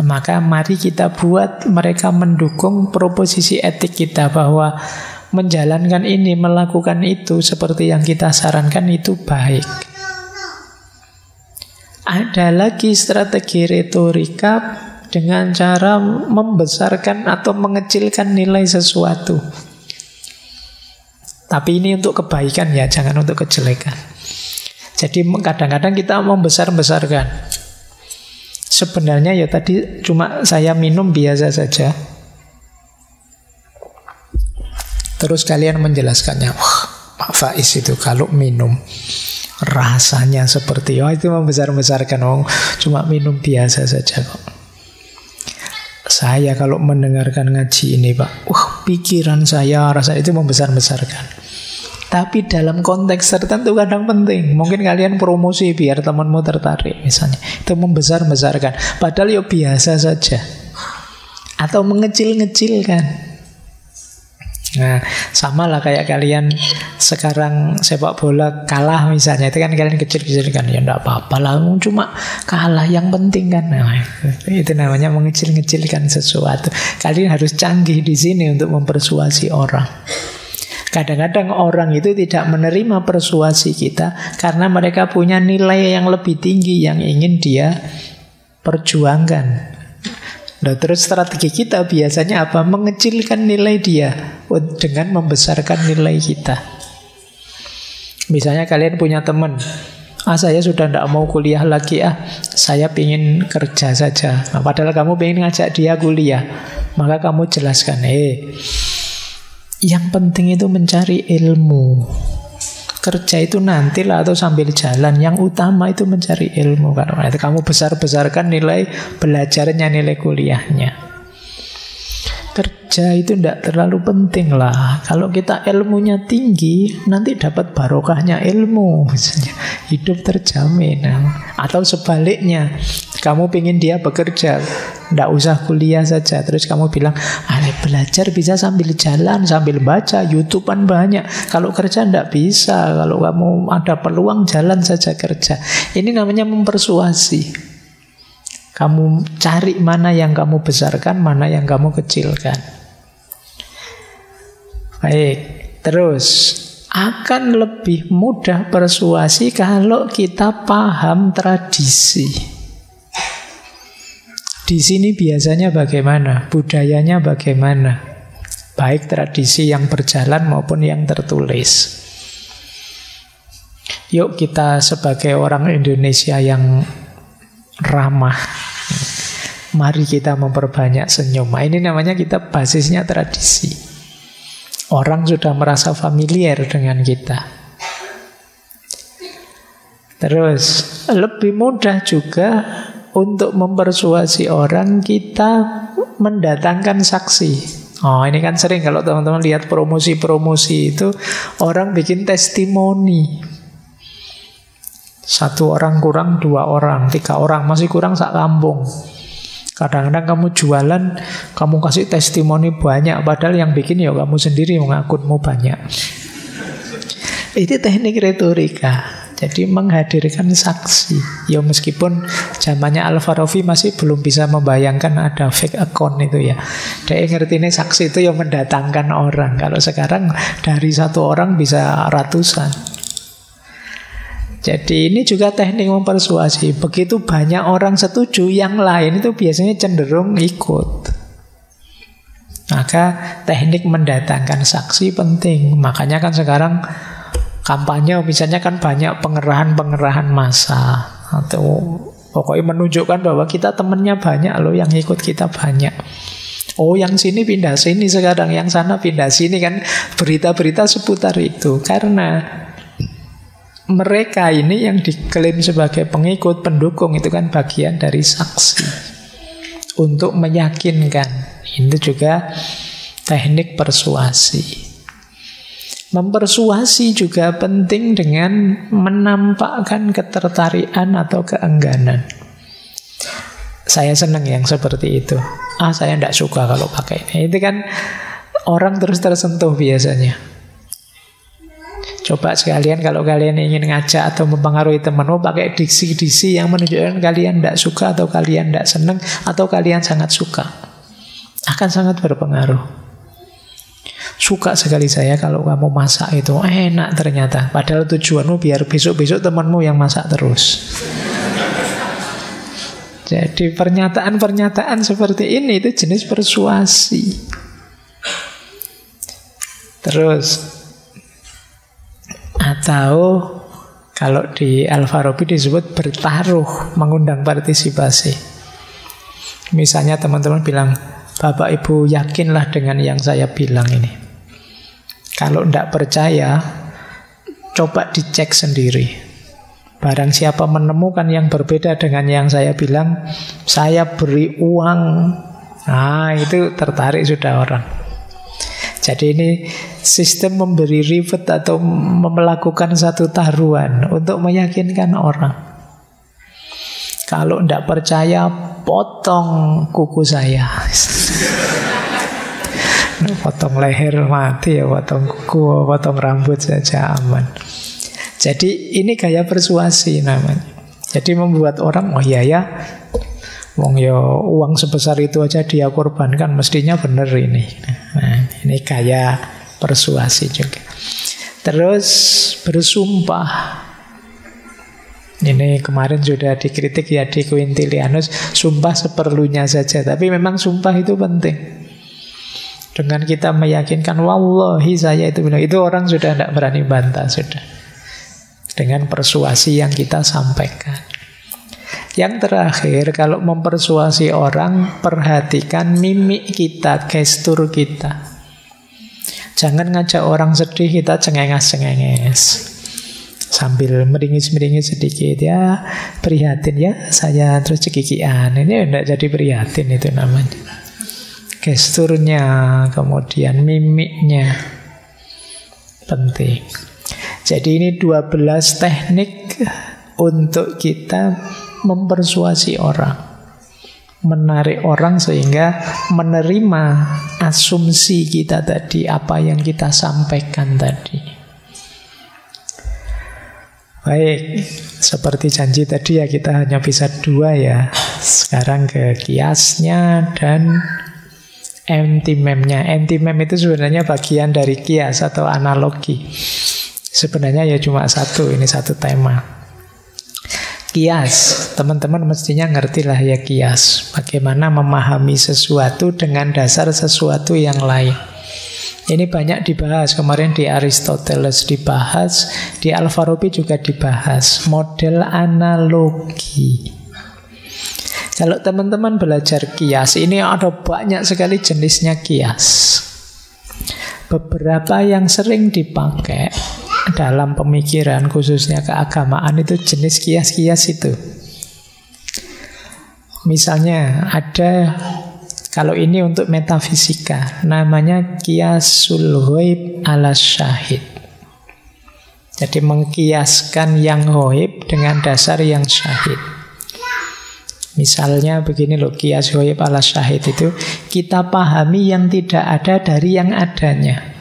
Maka mari kita buat mereka mendukung proposisi etik kita bahwa menjalankan ini, melakukan itu seperti yang kita sarankan itu baik. Ada lagi strategi retorika dengan cara membesarkan atau mengecilkan nilai sesuatu. Tapi ini untuk kebaikan ya, jangan untuk kejelekan. Jadi kadang-kadang kita membesar-besarkan. Sebenarnya ya tadi cuma saya minum biasa saja. Terus kalian menjelaskannya, wah Pak Faiz itu kalau minum rasanya seperti, oh itu membesar-besarkan, oh cuma minum biasa saja kok. Saya kalau mendengarkan ngaji ini Pak, wah pikiran saya rasa itu membesar-besarkan. Tapi dalam konteks tertentu kadang penting. Mungkin kalian promosi biar temanmu tertarik misalnya. Itu membesar-besarkan. Padahal ya biasa saja. Atau mengecil-ngecilkan. Nah, sama lah kayak kalian sekarang sepak bola kalah misalnya, itu kan kalian kecil-kecil kan, ya enggak apa-apa lah, cuma kalah yang penting kan. Nah, itu namanya mengecil-ngecilkan sesuatu. Kalian harus canggih di sini untuk mempersuasi orang. Kadang-kadang orang itu tidak menerima persuasi kita karena mereka punya nilai yang lebih tinggi yang ingin dia perjuangkan. Nah, terus strategi kita biasanya apa? Mengecilkan nilai dia dengan membesarkan nilai kita. Misalnya kalian punya teman, saya sudah tidak mau kuliah lagi, saya ingin kerja saja. Nah, padahal kamu ingin ngajak dia kuliah. Maka kamu jelaskan, yang penting itu mencari ilmu. Kerja itu nantilah atau sambil jalan. Yang utama itu mencari ilmu. Karena itu kamu besar-besarkan nilai belajarnya, nilai kuliahnya. Kerja itu tidak terlalu penting lah. Kalau kita ilmunya tinggi, nanti dapat barokahnya ilmu misalnya. Hidup terjamin. Atau sebaliknya, kamu pengen dia bekerja, tidak usah kuliah saja. Terus kamu bilang, belajar bisa sambil jalan, sambil baca, YouTubean banyak. Kalau kerja tidak bisa. Kalau kamu ada peluang, jalan saja kerja. Ini namanya mempersuasi. Kamu cari mana yang kamu besarkan, mana yang kamu kecilkan. Baik, terus akan lebih mudah persuasi kalau kita paham tradisi. Di sini biasanya bagaimana? Budayanya bagaimana? Baik tradisi yang berjalan maupun yang tertulis. Yuk kita sebagai orang Indonesia yang ramah, mari kita memperbanyak senyum. Ini namanya kita basisnya tradisi. Orang sudah merasa familiar dengan kita. Terus lebih mudah juga untuk mempersuasi orang kita mendatangkan saksi. Ini kan sering kalau teman-teman lihat promosi-promosi itu orang bikin testimoni. 1 orang kurang 2 orang, 3 orang, masih kurang sak kampung. Kadang-kadang kamu jualan, kamu kasih testimoni banyak, padahal yang bikin ya kamu sendiri, akunmu banyak. Itu teknik retorika. Jadi menghadirkan saksi. Ya meskipun zamannya Al-Farabi masih belum bisa membayangkan ada fake account itu ya. Dia ngerti ini saksi itu yang mendatangkan orang. Kalau sekarang dari 1 orang bisa ratusan. Jadi ini juga teknik mempersuasi. Begitu banyak orang setuju, yang lain itu biasanya cenderung ikut. Maka teknik mendatangkan saksi penting. Makanya kan sekarang kampanye misalnya kan banyak pengerahan massa. Atau pokoknya menunjukkan bahwa kita temennya banyak loh, yang ikut kita banyak. Oh yang sini pindah sini sekarang, yang sana pindah sini, kan berita-berita seputar itu. Karena mereka ini yang diklaim sebagai pengikut, pendukung, itu kan bagian dari saksi untuk meyakinkan. Itu juga teknik persuasi. Mempersuasi juga penting dengan menampakkan ketertarikan atau keengganan. Saya senang yang seperti itu. Saya tidak suka kalau pakai ini. Itu kan orang terus tersentuh biasanya. Coba sekalian kalau kalian ingin ngajak atau mempengaruhi temanmu, pakai diksi-diksi yang menunjukkan kalian tidak suka atau kalian tidak senang atau kalian sangat suka. Akan sangat berpengaruh. Suka sekali saya kalau kamu masak itu enak ternyata. Padahal tujuanmu biar besok-besok temanmu yang masak terus. Jadi pernyataan-pernyataan seperti ini itu jenis persuasi. Terus, atau kalau di Al-Farabi disebut bertaruh, mengundang partisipasi. Misalnya teman-teman bilang, Bapak Ibu yakinlah dengan yang saya bilang ini. Kalau tidak percaya, coba dicek sendiri. Barang siapa menemukan yang berbeda dengan yang saya bilang, saya beri uang. Nah, itu tertarik sudah orang. Jadi ini sistem memberi reward atau melakukan satu taruhan untuk meyakinkan orang. Kalau tidak percaya, potong kuku saya. Potong leher mati ya, potong kuku, potong rambut saja aman. Jadi ini gaya persuasi namanya. Jadi membuat orang, oh iya ya, wong ya uang sebesar itu aja dia korbankan, mestinya benar ini. Nah, ini gaya persuasi juga. Terus bersumpah. Ini kemarin sudah dikritik ya di Quintilianus, sumpah seperlunya saja. Tapi memang sumpah itu penting. Dengan kita meyakinkan, wallahi saya itu bilang, itu orang sudah tidak berani bantah sudah. Dengan persuasi yang kita sampaikan. Yang terakhir, kalau mempersuasi orang, perhatikan mimik kita, gestur kita. Jangan ngajak orang sedih, kita cengenges-cengenges. Sambil meringis-meringis sedikit, ya prihatin ya, saya terus cekikian. Ini tidak jadi prihatin itu namanya. Gesturnya, kemudian mimiknya penting. Jadi ini 12 teknik untuk kita mempersuasi orang, menarik orang sehingga menerima asumsi kita tadi, apa yang kita sampaikan tadi. Baik, seperti janji tadi ya, kita hanya bisa 2 ya. Sekarang ke kiasnya dan anti-meme-nya. Anti-meme itu sebenarnya bagian dari kias atau analogi. Sebenarnya ya cuma satu, ini satu tema. Kias, teman-teman mestinya ngerti lah ya kias. Bagaimana memahami sesuatu dengan dasar sesuatu yang lain. Ini banyak dibahas, kemarin di Aristoteles dibahas, di Al-Farabi juga dibahas. Model analogi. Kalau teman-teman belajar kias, ini ada banyak sekali jenisnya kias. Beberapa yang sering dipakai dalam pemikiran, khususnya keagamaan, itu jenis kias-kias itu. Misalnya ada, kalau ini untuk metafisika, namanya kiasul ghaib ala syahid. Jadi mengkiaskan yang ghaib dengan dasar yang syahid. Misalnya begini loh, kias ghaib ala syahid itu, kita pahami yang tidak ada dari yang adanya.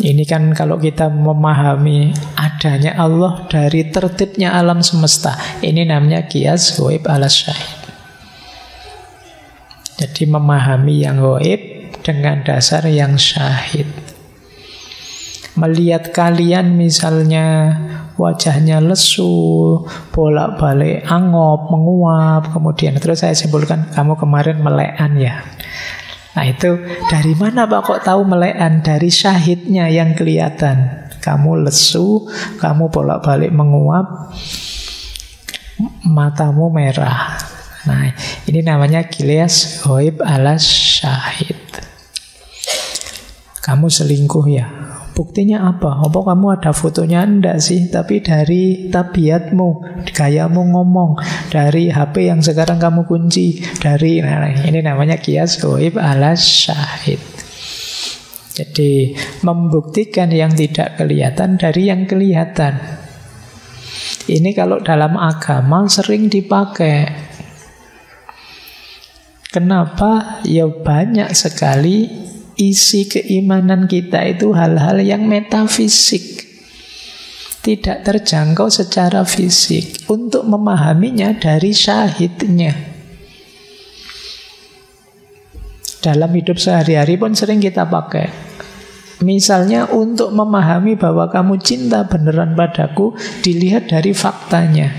Ini kan kalau kita memahami adanya Allah dari tertibnya alam semesta, ini namanya kias ghaib ala syahid. Jadi memahami yang ghaib dengan dasar yang syahid. Melihat kalian misalnya wajahnya lesu, bolak-balik angop, menguap, kemudian terus saya simpulkan, kamu kemarin melekan ya. Nah itu dari mana Pak kok tahu melekan? Dari syahidnya yang kelihatan. Kamu lesu, kamu bolak-balik menguap, matamu merah. Nah ini namanya kias ghaib ala syahid. Kamu selingkuh ya? Buktinya apa? Apa kamu ada fotonya? Enggak sih, tapi dari tabiatmu, gayamu ngomong, dari HP yang sekarang kamu kunci, dari ini namanya kias ghaib ala syahid. Jadi membuktikan yang tidak kelihatan dari yang kelihatan. Ini kalau dalam agama sering dipakai. Kenapa? Ya banyak sekali isi keimanan kita itu hal-hal yang metafisik, tidak terjangkau secara fisik. Untuk memahaminya dari syahidnya. Dalam hidup sehari-hari pun sering kita pakai. Misalnya untuk memahami bahwa kamu cinta beneran padaku, dilihat dari faktanya.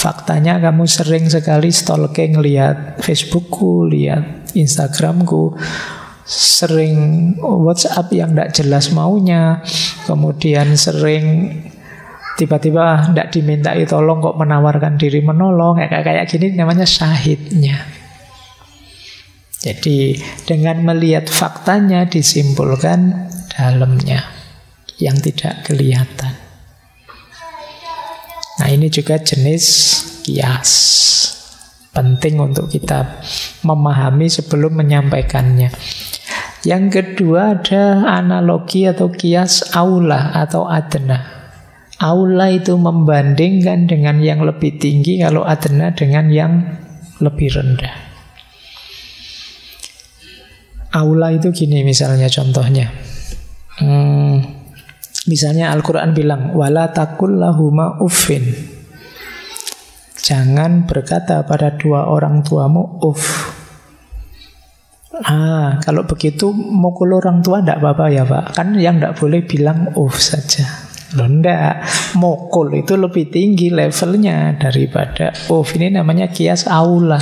Faktanya kamu sering sekali stalking, lihat Facebookku, lihat Instagramku, sering WhatsApp yang tidak jelas maunya, kemudian sering tiba-tiba tidak dimintai tolong kok menawarkan diri menolong, kayak gini namanya syahidnya. Jadi dengan melihat faktanya disimpulkan dalamnya yang tidak kelihatan. Nah, ini juga jenis kias. Penting untuk kita memahami sebelum menyampaikannya. Yang kedua ada analogi atau kias aula atau adna. Aula itu membandingkan dengan yang lebih tinggi, kalau adna dengan yang lebih rendah. Aula itu gini misalnya contohnya. Misalnya Al-Quran bilang, wala takul lahuma uffin. Jangan berkata pada dua orang tuamu uff. Kalau begitu mukul orang tua tidak apa-apa ya Pak. Kan yang tidak boleh bilang uff saja. Loh enggak, mukul itu lebih tinggi levelnya daripada uff. Ini namanya kias aula.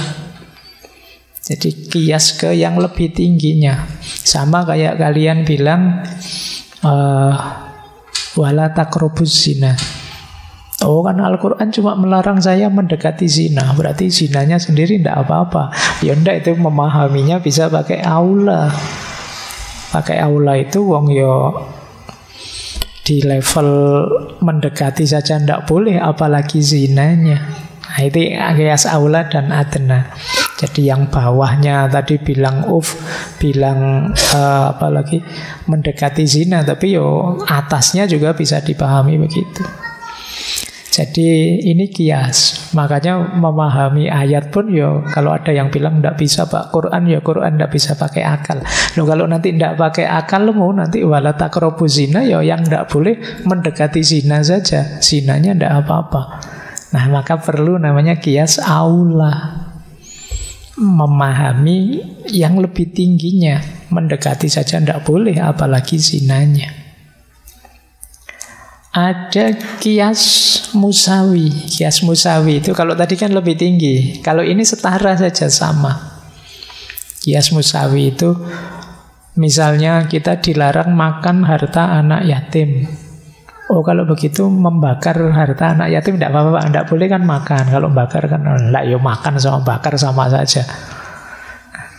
Jadi kias ke yang lebih tingginya. Sama kayak kalian bilang wala taqrabuz zina. Oh, kan Al-Quran cuma melarang saya mendekati zina, berarti zinanya sendiri tidak apa-apa. Ya enggak, itu memahaminya bisa pakai aula. Pakai aula itu wong yo di level mendekati saja tidak boleh, apalagi zinanya. Nah, itu kias aula dan adna. Jadi yang bawahnya tadi bilang bilang apalagi mendekati zina, tapi yo atasnya juga bisa dipahami begitu. Jadi ini kias. Makanya memahami ayat pun yo, kalau ada yang bilang tidak bisa Pak Quran, ya Quran tidak bisa pakai akal. Loh, kalau nanti tidak pakai akal, nanti wala taqrabuz zina, ya yang tidak boleh mendekati zina saja. Zinanya tidak apa-apa. Nah, maka perlu namanya kias aula. Memahami yang lebih tingginya. Mendekati saja tidak boleh, apalagi zinanya. Ada kias musawi. Kias musawi itu kalau tadi kan lebih tinggi, kalau ini setara saja, sama. Kias musawi itu misalnya kita dilarang makan harta anak yatim. Oh, kalau begitu membakar harta anak yatim tidak apa-apa, tidak boleh kan makan. Kalau bakar kan enggak, ya makan sama bakar sama saja.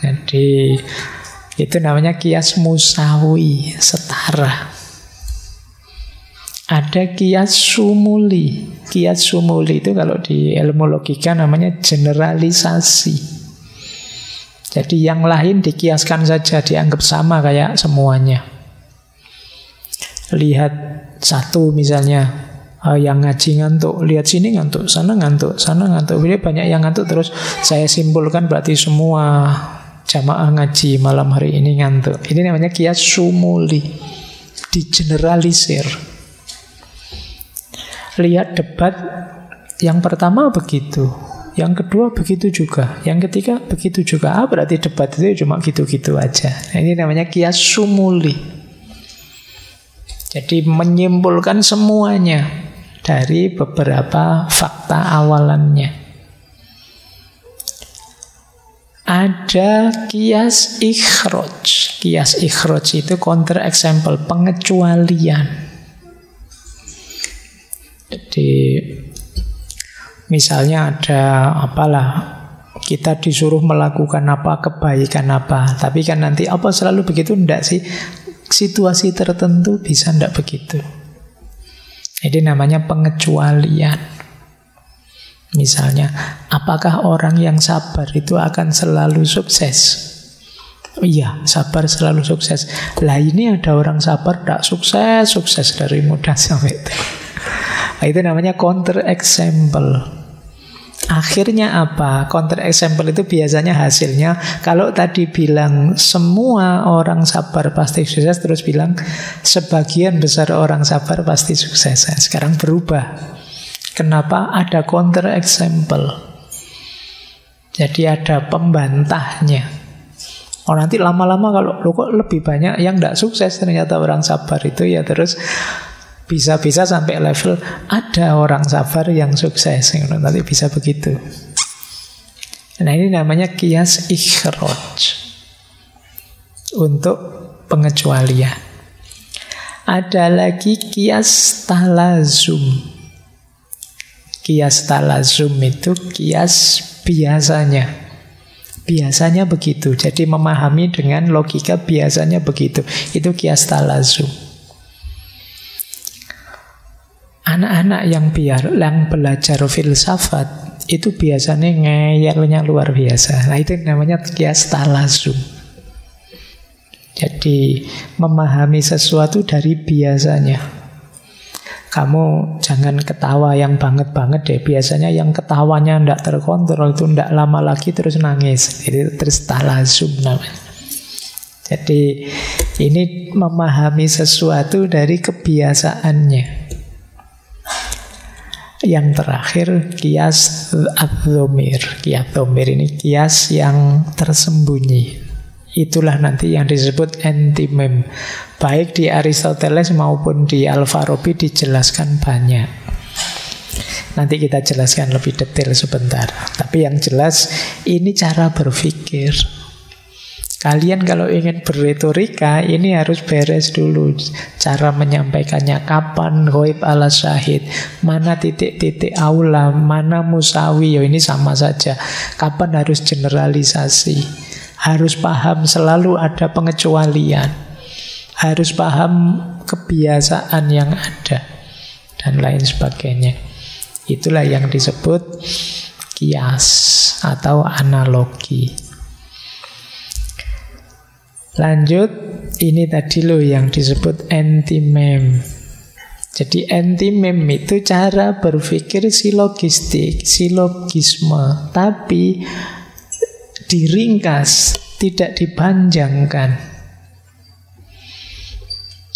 Jadi itu namanya kias musawi, setara. Ada kias sumuli. Kias sumuli itu kalau di ilmu logika namanya generalisasi. Jadi yang lain dikiaskan saja, dianggap sama kayak semuanya. Lihat satu misalnya, yang ngaji ngantuk, lihat sini ngantuk, sana ngantuk, sana ngantuk. Jadi banyak yang ngantuk, terus saya simpulkan berarti semua jamaah ngaji malam hari ini ngantuk. Ini namanya kias sumuli, digeneralisir. Lihat debat, yang pertama begitu, yang kedua begitu juga, yang ketiga begitu juga. Berarti debat itu cuma gitu-gitu aja. Nah, ini namanya kias sumuli. Jadi menyimpulkan semuanya dari beberapa fakta awalannya. Ada kias ikhraj. Kias ikhraj itu counter example, pengecualian. Jadi misalnya ada kita disuruh melakukan apa, kebaikan apa, tapi kan nanti apa selalu begitu? Enggak sih. Situasi tertentu bisa enggak begitu. Jadi namanya pengecualian. Misalnya, apakah orang yang sabar itu akan selalu sukses? Iya, sabar selalu sukses. Lah ini ada orang sabar tidak sukses dari muda sampai tua. Nah, itu namanya counter example. Akhirnya apa? Counter example itu biasanya hasilnya, kalau tadi bilang semua orang sabar pasti sukses, terus bilang sebagian besar orang sabar pasti sukses. Nah, sekarang berubah. Kenapa? Ada counter example. Jadi ada pembantahnya. Oh, nanti lama-lama kalau kok lebih banyak yang tidak sukses ternyata orang sabar itu, ya terus Bisa-bisa sampai level ada orang sabar yang sukses, nanti bisa begitu. Nah ini namanya kias ikhraj untuk pengecualian. Ada lagi kias talazum. Kias talazum itu kias biasanya. Biasanya begitu. Jadi memahami dengan logika biasanya begitu. Itu kias talazum. Anak-anak yang belajar filsafat itu biasanya ngeyelnya luar biasa. Nah itu namanya kias talazum. Jadi memahami sesuatu dari biasanya. Kamu jangan ketawa yang banget-banget deh. Biasanya yang ketawanya tidak terkontrol itu tidak lama lagi terus nangis. Itu terus talazum namanya. Jadi ini memahami sesuatu dari kebiasaannya. Yang terakhir kias adz-dhamir. Kias dhamir ini kias yang tersembunyi. Itulah nanti yang disebut antimem. Baik di Aristoteles maupun di Al-Farabi dijelaskan banyak. Nanti kita jelaskan lebih detail sebentar. Tapi yang jelas ini cara berpikir. Kalian kalau ingin berretorika ini harus beres dulu. Cara menyampaikannya, kapan ghaib ala syahid, mana titik-titik aula, mana musawi. Ini sama saja. Kapan harus generalisasi. Harus paham selalu ada pengecualian. Harus paham kebiasaan yang ada. Dan lain sebagainya. Itulah yang disebut kias atau analogi. Lanjut, ini tadi loh yang disebut antimem. Jadi antimem itu cara berpikir silogistik, silogisme. Tapi diringkas, tidak dipanjangkan.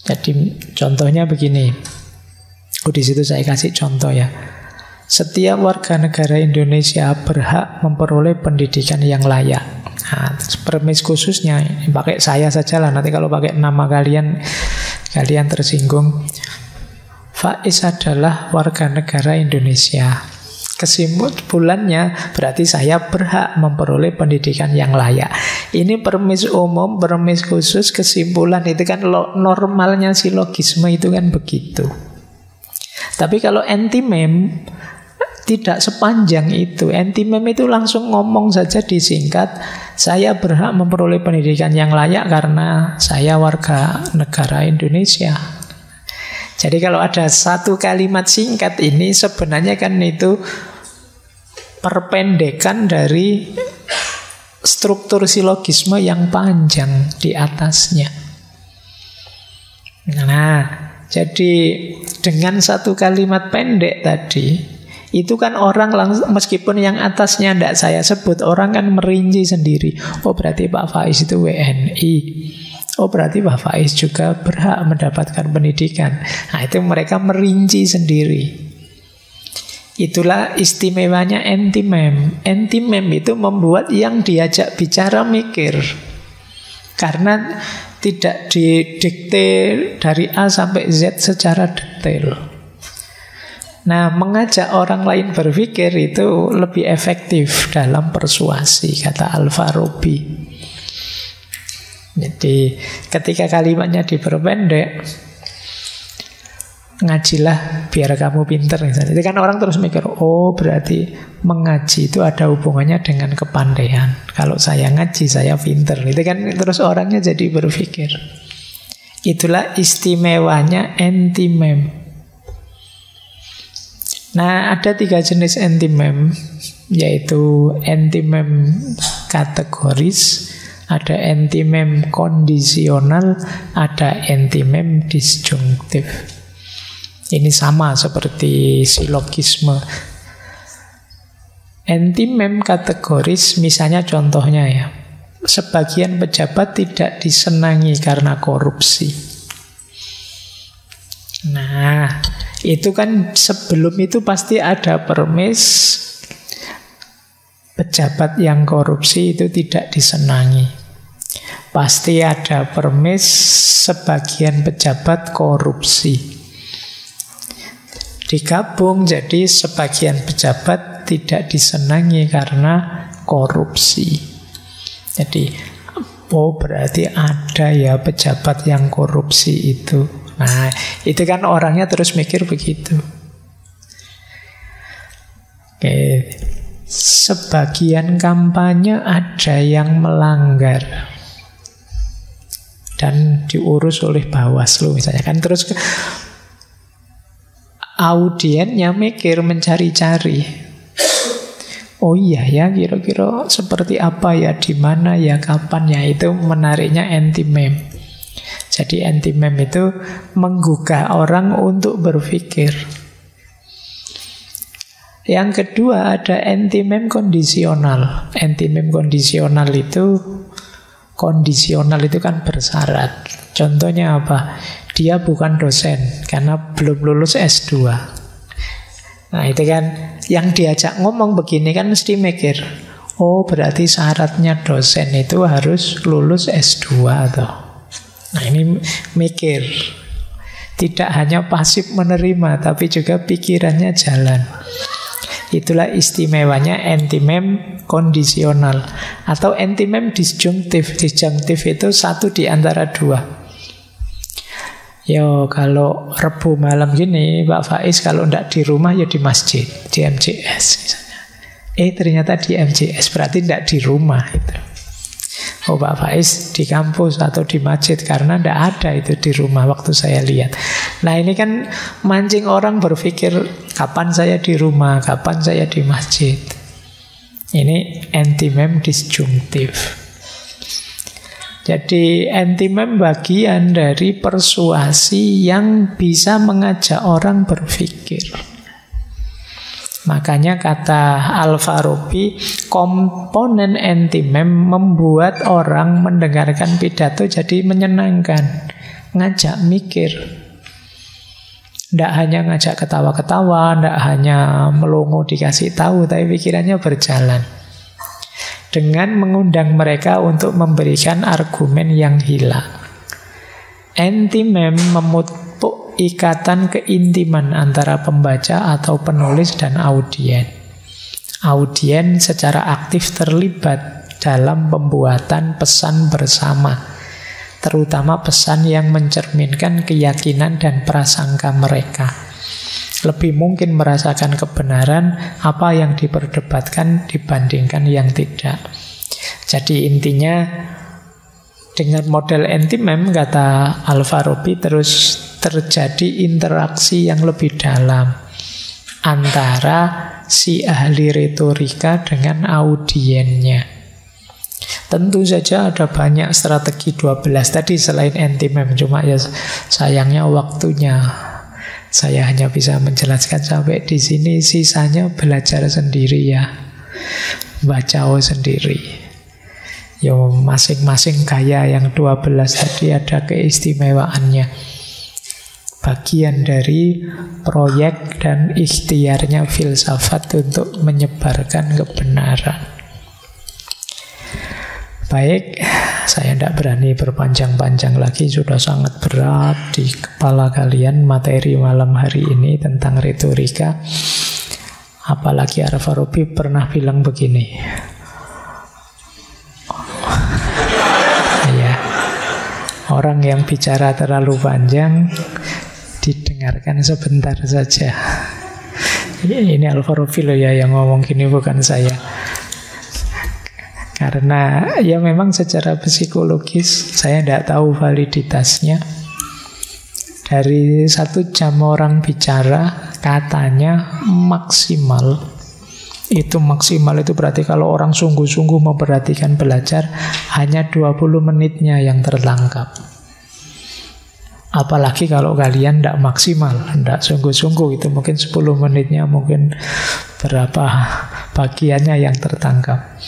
Jadi contohnya begini. Di situ saya kasih contoh ya. Setiap warga negara Indonesia berhak memperoleh pendidikan yang layak. Nah, premis khususnya pakai saya saja lah. Nanti kalau pakai nama kalian tersinggung. Faiz adalah warga negara Indonesia. Kesimpulannya berarti saya berhak memperoleh pendidikan yang layak. Ini premis umum, premis khusus, kesimpulan itu kan normalnya silogisme itu kan begitu. Tapi kalau antimem tidak sepanjang itu. Antimem itu langsung ngomong saja disingkat, saya berhak memperoleh pendidikan yang layak karena saya warga negara Indonesia. Jadi kalau ada satu kalimat singkat ini sebenarnya kan itu perpendekan dari struktur silogisme yang panjang di atasnya. Nah, jadi dengan satu kalimat pendek tadi, itu kan orang langsung, meskipun yang atasnya tidak saya sebut, orang kan merinci sendiri. Oh berarti Pak Faiz itu WNI. Oh berarti Pak Faiz juga berhak mendapatkan pendidikan. Nah itu mereka merinci sendiri. Itulah istimewanya antimem. Antimem itu membuat yang diajak bicara mikir. Karena tidak didikte dari A sampai Z secara detail. Nah, mengajak orang lain berpikir itu lebih efektif dalam persuasi, kata Al-Farabi. Jadi ketika kalimatnya diperpendek, ngajilah biar kamu pinter. Itu kan orang terus mikir, oh berarti mengaji itu ada hubungannya dengan kepandaian. Kalau saya ngaji, saya pinter. Itu kan terus orangnya jadi berpikir. Itulah istimewanya antimem. Nah, ada 3 jenis antimem, yaitu antimem kategoris, ada antimem kondisional, ada antimem disjungtif. Ini sama seperti silogisme. Antimem kategoris, misalnya contohnya ya, sebagian pejabat tidak disenangi karena korupsi. Nah, itu kan sebelum itu pasti ada premis pejabat yang korupsi itu tidak disenangi. Pasti ada premis sebagian pejabat korupsi. Digabung jadi sebagian pejabat tidak disenangi karena korupsi. Jadi, oh berarti ada ya pejabat yang korupsi itu. Nah, itu kan orangnya terus mikir begitu. Oke. Sebagian kampanye ada yang melanggar dan diurus oleh Bawaslu misalnya kan, terus audiennya mikir, mencari-cari. Oh iya ya, kira-kira seperti apa ya, di mana ya, kapan ya. Itu menariknya anti-meme. Jadi anti-meme itu menggugah orang untuk berpikir. Yang kedua ada anti-meme kondisional. Anti-meme kondisional itu kan bersyarat. Contohnya apa? Dia bukan dosen karena belum lulus S2. Nah itu kan yang diajak ngomong begini kan mesti mikir, oh berarti syaratnya dosen itu harus lulus S2 atau. Nah ini mikir. Tidak hanya pasif menerima tapi juga pikirannya jalan. Itulah istimewanya anti-meme kondisional atau anti-meme disjunktif. Disjunktif itu satu di antara dua. Yo, kalau Rebu malam gini, Pak Faiz kalau enggak di rumah ya di masjid, di MJS misalnya. Ternyata di MJS berarti enggak di rumah itu. Oh, Pak Faiz di kampus atau di masjid karena enggak ada itu di rumah waktu saya lihat. Nah, ini kan mancing orang berpikir kapan saya di rumah, kapan saya di masjid. Ini anti-meme disjunktif. Jadi anti-meme bagian dari persuasi yang bisa mengajak orang berpikir. Makanya kata Al-Farabi, komponen anti-meme membuat orang mendengarkan pidato jadi menyenangkan, ngajak mikir. Tidak hanya ngajak ketawa-ketawa, tidak hanya melongo dikasih tahu, tapi pikirannya berjalan. Dengan mengundang mereka untuk memberikan argumen yang hilang. Anti-meme memupuk ikatan keintiman antara pembaca atau penulis dan audien. Audien secara aktif terlibat dalam pembuatan pesan bersama, terutama pesan yang mencerminkan keyakinan dan prasangka mereka. Lebih mungkin merasakan kebenaran apa yang diperdebatkan dibandingkan yang tidak. Jadi intinya dengan model anti-meme kata Al-Farabi terus terjadi interaksi yang lebih dalam antara si ahli retorika dengan audiennya. Tentu saja ada banyak strategi 12 tadi selain anti-meme, cuma ya sayangnya waktunya. Saya hanya bisa menjelaskan sampai di sini, sisanya belajar sendiri ya. Baca sendiri. Yo masing-masing gaya yang 12 tadi ada keistimewaannya. Bagian dari proyek dan ikhtiarnya filsafat untuk menyebarkan kebenaran. Baik, saya tidak berani berpanjang-panjang lagi, sudah sangat berat di kepala kalian materi malam hari ini tentang retorika. Apalagi Al-Farabi pernah bilang begini. Ya, orang yang bicara terlalu panjang didengarkan sebentar saja. Ini Al-Farabi loh ya yang ngomong gini, bukan saya. Karena ya memang secara psikologis saya tidak tahu validitasnya. Dari 1 jam orang bicara katanya maksimal. Itu maksimal itu berarti kalau orang sungguh-sungguh memperhatikan belajar hanya 20 menitnya yang tertangkap. Apalagi kalau kalian tidak maksimal, tidak sungguh-sungguh, itu mungkin 10 menitnya, mungkin berapa bagiannya yang tertangkap.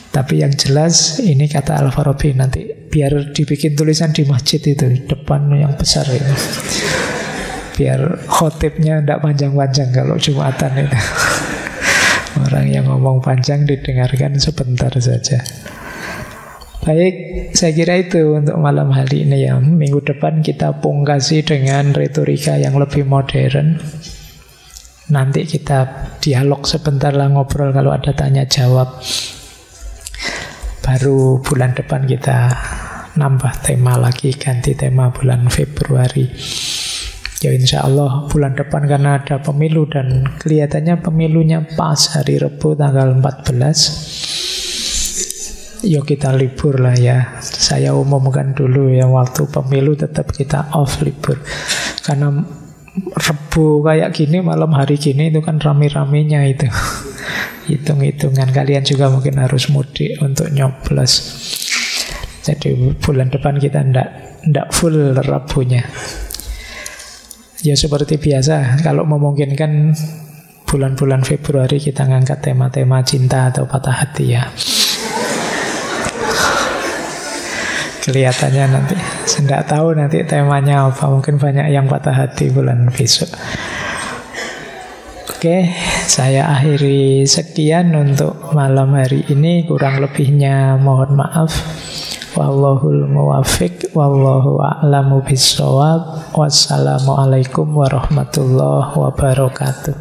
Tapi yang jelas ini kata Al-Farabi, nanti biar dibikin tulisan di masjid itu depan yang besar itu, biar khotibnya tidak panjang-panjang kalau Jumatan itu. Orang yang ngomong panjang didengarkan sebentar saja. Baik, saya kira itu untuk malam hari ini ya. Minggu depan kita pungkasi dengan retorika yang lebih modern. Nanti kita dialog sebentar lah, ngobrol kalau ada tanya jawab. Baru bulan depan kita nambah tema lagi, ganti tema bulan Februari. Ya insya Allah bulan depan karena ada pemilu dan kelihatannya pemilunya pas hari Rebu tanggal 14. Yuk kita libur lah ya. Saya umumkan dulu ya, waktu pemilu tetap kita off libur. Karena Rebu kayak gini, malam hari gini itu kan rame-ramenya itu. Hitung-hitungan kalian juga mungkin harus mudik untuk nyoblos. Jadi bulan depan kita ndak full Rabunya. Ya seperti biasa, kalau memungkinkan bulan-bulan Februari kita ngangkat tema-tema cinta atau patah hati ya. Kelihatannya nanti, saya tidak tahu nanti temanya apa. Mungkin banyak yang patah hati bulan besok. Oke, saya akhiri sekian untuk malam hari ini. Kurang lebihnya mohon maaf. Wallahul muwaffiq, wallahu a'lamu bissawab. Wassalamualaikum warahmatullahi wabarakatuh.